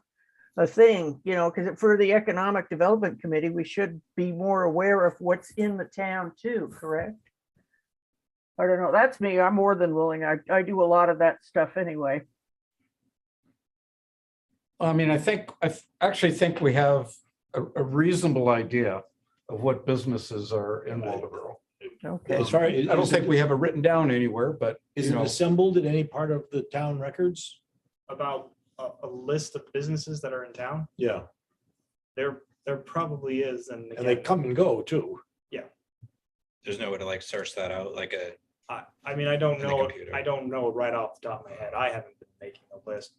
thing, because for the Economic Development Committee, we should be more aware of what's in the town too, correct? I don't know. That's me. I'm more than willing. I do a lot of that stuff anyway. I mean, I actually think we have a reasonable idea of what businesses are in Waldeboro. Okay. As far as I don't think we have it written down anywhere, but is it assembled in any part of the town records? About a list of businesses that are in town, Yeah, there probably is, and and they again, come and go too. There's no way to like search that out like a. I mean, I don't In the know. computer. I don't know right off the top of my head. I haven't been making a list.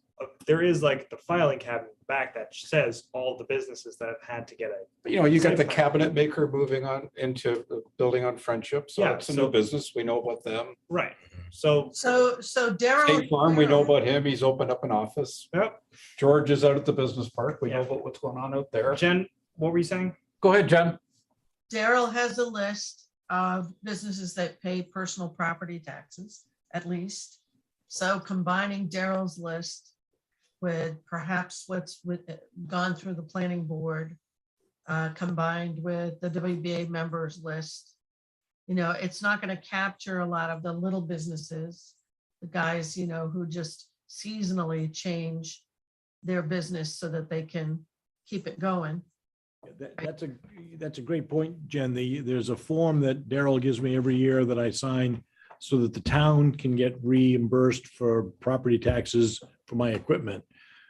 There is like the filing cabinet in the back that says all the businesses that have had to get a. you got the cabinet maker moving on into the building on Friendship. So Yeah, it's a so- new business. We know about them. Right. So, So Daryl. State Farm, we know about him. He's opened up an office. yep. George is out at the business park. We know Yeah. about what's going on out there. Jen, what were you saying? Go ahead, Jen. Daryl has a list of businesses that pay personal property taxes, at least. So combining Daryl's list with perhaps what's gone through the planning board, combined with the WBA members list, it's not going to capture a lot of the little businesses, the guys, who just seasonally change their business so that they can keep it going. That's a great point, Jen. There's a form that Daryl gives me every year that I sign so that the town can get reimbursed for property taxes for my equipment.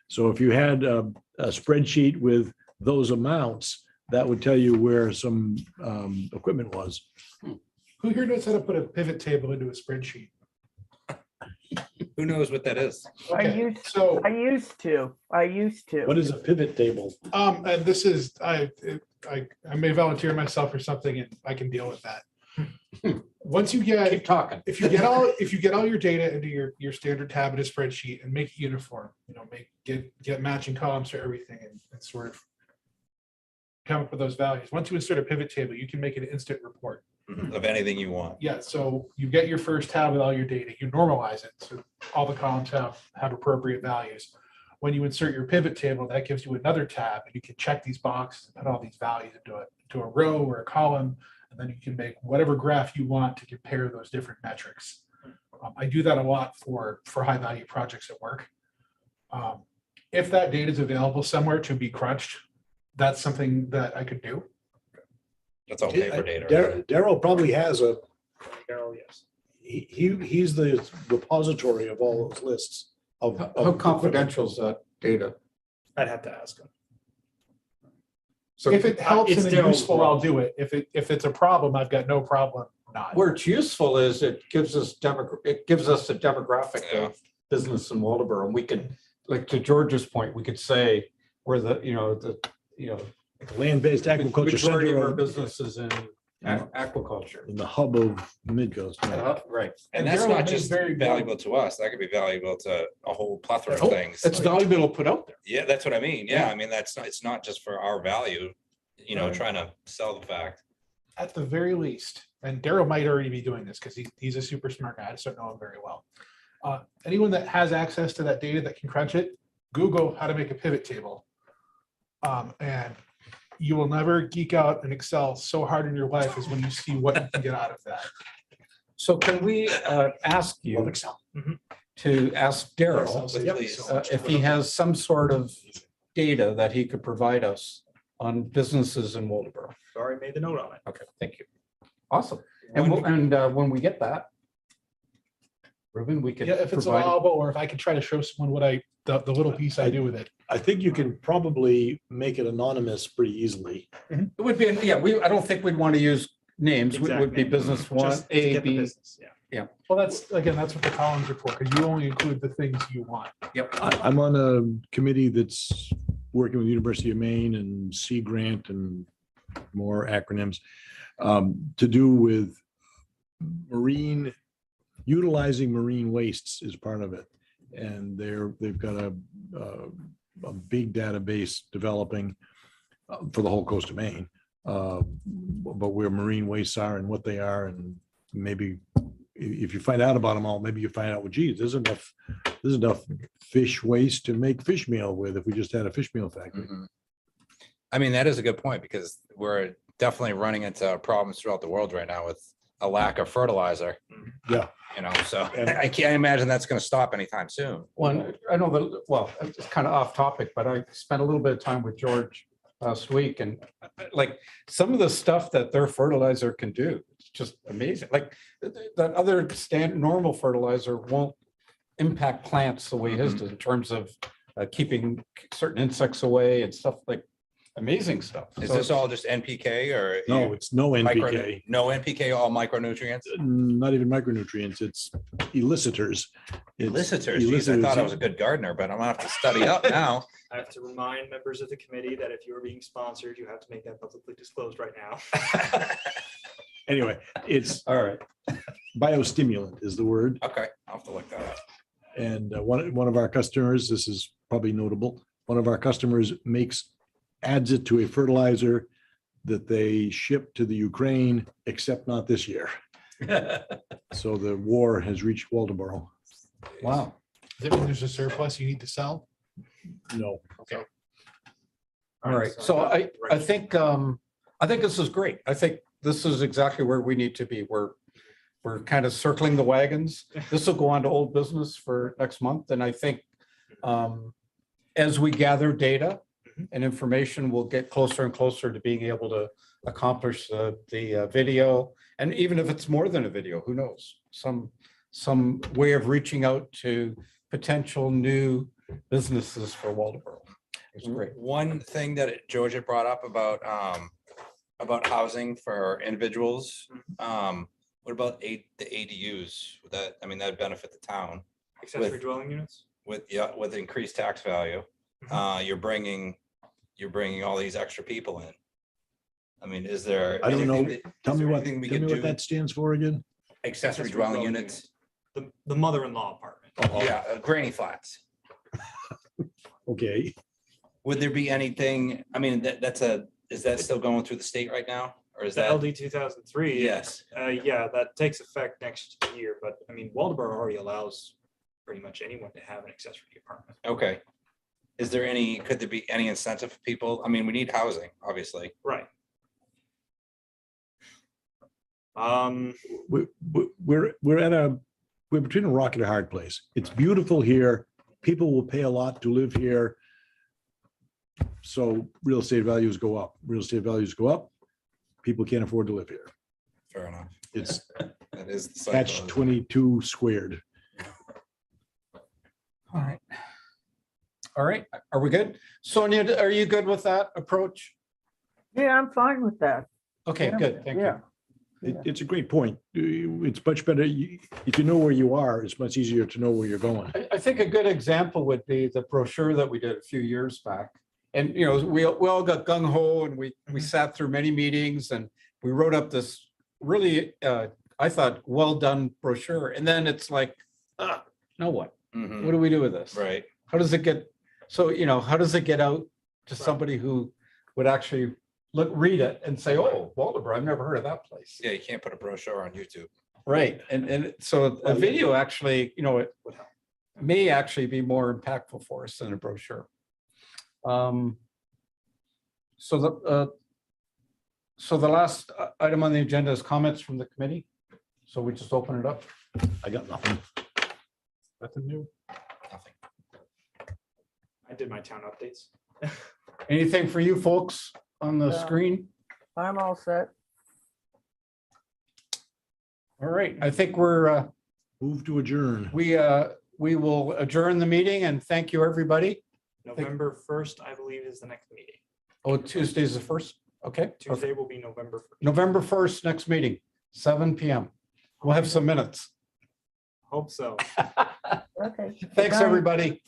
So if you had a spreadsheet with those amounts, that would tell you where some equipment was. Who here knows how to put a pivot table into a spreadsheet? Who knows what that is? I Okay, so, used to. What is a pivot table? and this is, I may volunteer myself for something and I can deal with that. Once you get, Keep talking. if you get all your data into your standard tab in a spreadsheet and make it uniform, get matching columns for everything and sort of come up with those values. Once you insert a pivot table, you can make an instant report. Of anything you want. Yeah, so you get your first tab with all your data, you normalize it, so all the columns have appropriate values. When you insert your pivot table, that gives you another tab and you can check these boxes and put all these values into to a row or a column, and then you can make whatever graph you want to compare those different metrics. I do that a lot for high value projects at work. If that data is available somewhere to be crunched, that's something that I could do. That's all paper data. right? Daryl probably has a, Carol, yes. he's the repository of all those lists of. How confidential is that data? I'd have to ask him. So If it helps it's and it's Daryl's useful, I'll do it. If it's a problem, I've got no problem not. where it's useful is it gives us a demographic Yeah. of business in Waldeboro. And we could, like to George's point, we could say where the Land-based aquaculture majority of our center businesses in aquaculture. in the hub of Midcoast. Right. And that's Daryl not made just very valuable to us. That could be valuable to a whole plethora of Oh, things. it's valuable to put out there. Yeah, that's what I mean. Yeah, I mean, it's not just for our value, Right. trying to sell the fact. At the very least, and Daryl might already be doing this because he's a super smart guy. I just don't know him very well. Anyone that has access to that data that can crunch it, Google how to make a pivot table. And you will never geek out in Excel so hard in your life as when you see what you can get out of that. So can we ask you to ask Daryl Yep. Please. if he has some sort of data that he could provide us on businesses in Waldeboro? Sorry, made the note on it. Okay, thank you. Awesome. And when we get that, Ruben, we could Yeah, if it's provide. allowable, or if I could try to show someone the little piece I do with it. I think you can probably make it anonymous pretty easily. It would be, I don't think we'd want to use names. It would be Exact name. business one, Just to A, get the B. business, yeah. Well, that's what the columns are for, because you only include the things you want. Yep. I'm on a committee that's working with the University of Maine and Sea Grant and more acronyms to do with utilizing marine wastes is part of it. And they've got a big database developing for the whole coast of Maine, but where marine wastes are and what they are, and maybe if you find out about them all, maybe you find out, well, geez, there's enough fish waste to make fish meal with if we just had a fish meal factory. Mhm. I mean, that is a good point because we're definitely running into problems throughout the world right now with a lack of fertilizer. Yeah. So And- I can't imagine that's going to stop anytime soon. One, I know that, well, it's kind of off topic, but I spent a little bit of time with George last week, and like some of the stuff that their fertilizer can do, it's just amazing. Like that other normal fertilizer won't impact plants the way his does in terms of keeping certain insects away and stuff, like amazing stuff. Is So this all just NPK or? No, it's no micro- NPK, No NPK, all micronutrients? not even micronutrients, it's elicitors. It's Elicitors. Geez, I thought I was a good gardener, but I'm gonna have to study up now. I have to remind members of the committee that if you're being sponsored, you have to make that publicly disclosed right now. Anyway, it's All right. biostimulant is the word. Okay, I'll have to look that up. And one of our customers, this is probably notable, one of our customers adds it to a fertilizer that they ship to the Ukraine, except not this year. So the war has reached Waldeboro. Wow. Does that mean there's a surplus you need to sell? No. All right. So I think this is great. I think this is exactly where we need to be. We're kind of circling the wagons. This will go on to old business for next month. And I think as we gather data and information, we'll get closer and closer to being able to accomplish the video. And even if it's more than a video, who knows? Some way of reaching out to potential new businesses for Waldeboro. It's great. One thing that George had brought up about housing for individuals. What about the ADUs? Would that, I mean, that'd benefit the town Accessory dwelling units? with increased tax value. You're bringing all these extra people in. I mean, is there? I don't know. anything that- Tell is me there what anything we could do? that stands for again. Accessory dwelling units. The mother-in-law apartment. Yeah, granny flats. Okay. Would there be anything, I mean, is that still going through the state right now? Or is The that? LD 2003. Yes. Yeah, that takes effect next year, but I mean, Waldeboro already allows pretty much anyone to have an accessory apartment. Okay. Could there be any incentive for people? I mean, we need housing, obviously. Right. We're between a rock and a hard place. It's beautiful here. People will pay a lot to live here. So real estate values go up. Real estate values go up. People can't afford to live here. Fair enough. It's That is the cycle, catch isn't it? 22 squared. All right. All right, are we good? Sonia, are you good with that approach? Yeah, I'm fine with that. Okay, Yeah, good, thank yeah. you. It's a great point. It's much better. If you know where you are, it's much easier to know where you're going. I think a good example would be the brochure that we did a few years back. And, you know, we all got gung ho and we sat through many meetings and we wrote up this really, I thought, well done brochure. And then it's like, now what? Mhm. What do we do with this? Right. How does it get, so, you know, how does it get out to somebody who would actually read it and say, oh, Waldeboro, I've never heard of that place. Yeah, you can't put a brochure on YouTube. Right, and so a video actually, you know, it may actually be more impactful for us than a brochure. So the last item on the agenda is comments from the committee. So we just open it up. I got nothing. Nothing new. Nothing. I did my town updates. Anything for you folks on the No. screen? I'm all set. All right, I think we're, Move to adjourn. we will adjourn the meeting and thank you, everybody. November 1st, I believe, is the next meeting. Oh, Tuesday's the first, okay. Tuesday will be November 1st. November 1st, next meeting, 7 PM. We'll have some minutes. Hope so. Okay. Thanks, Good night. everybody.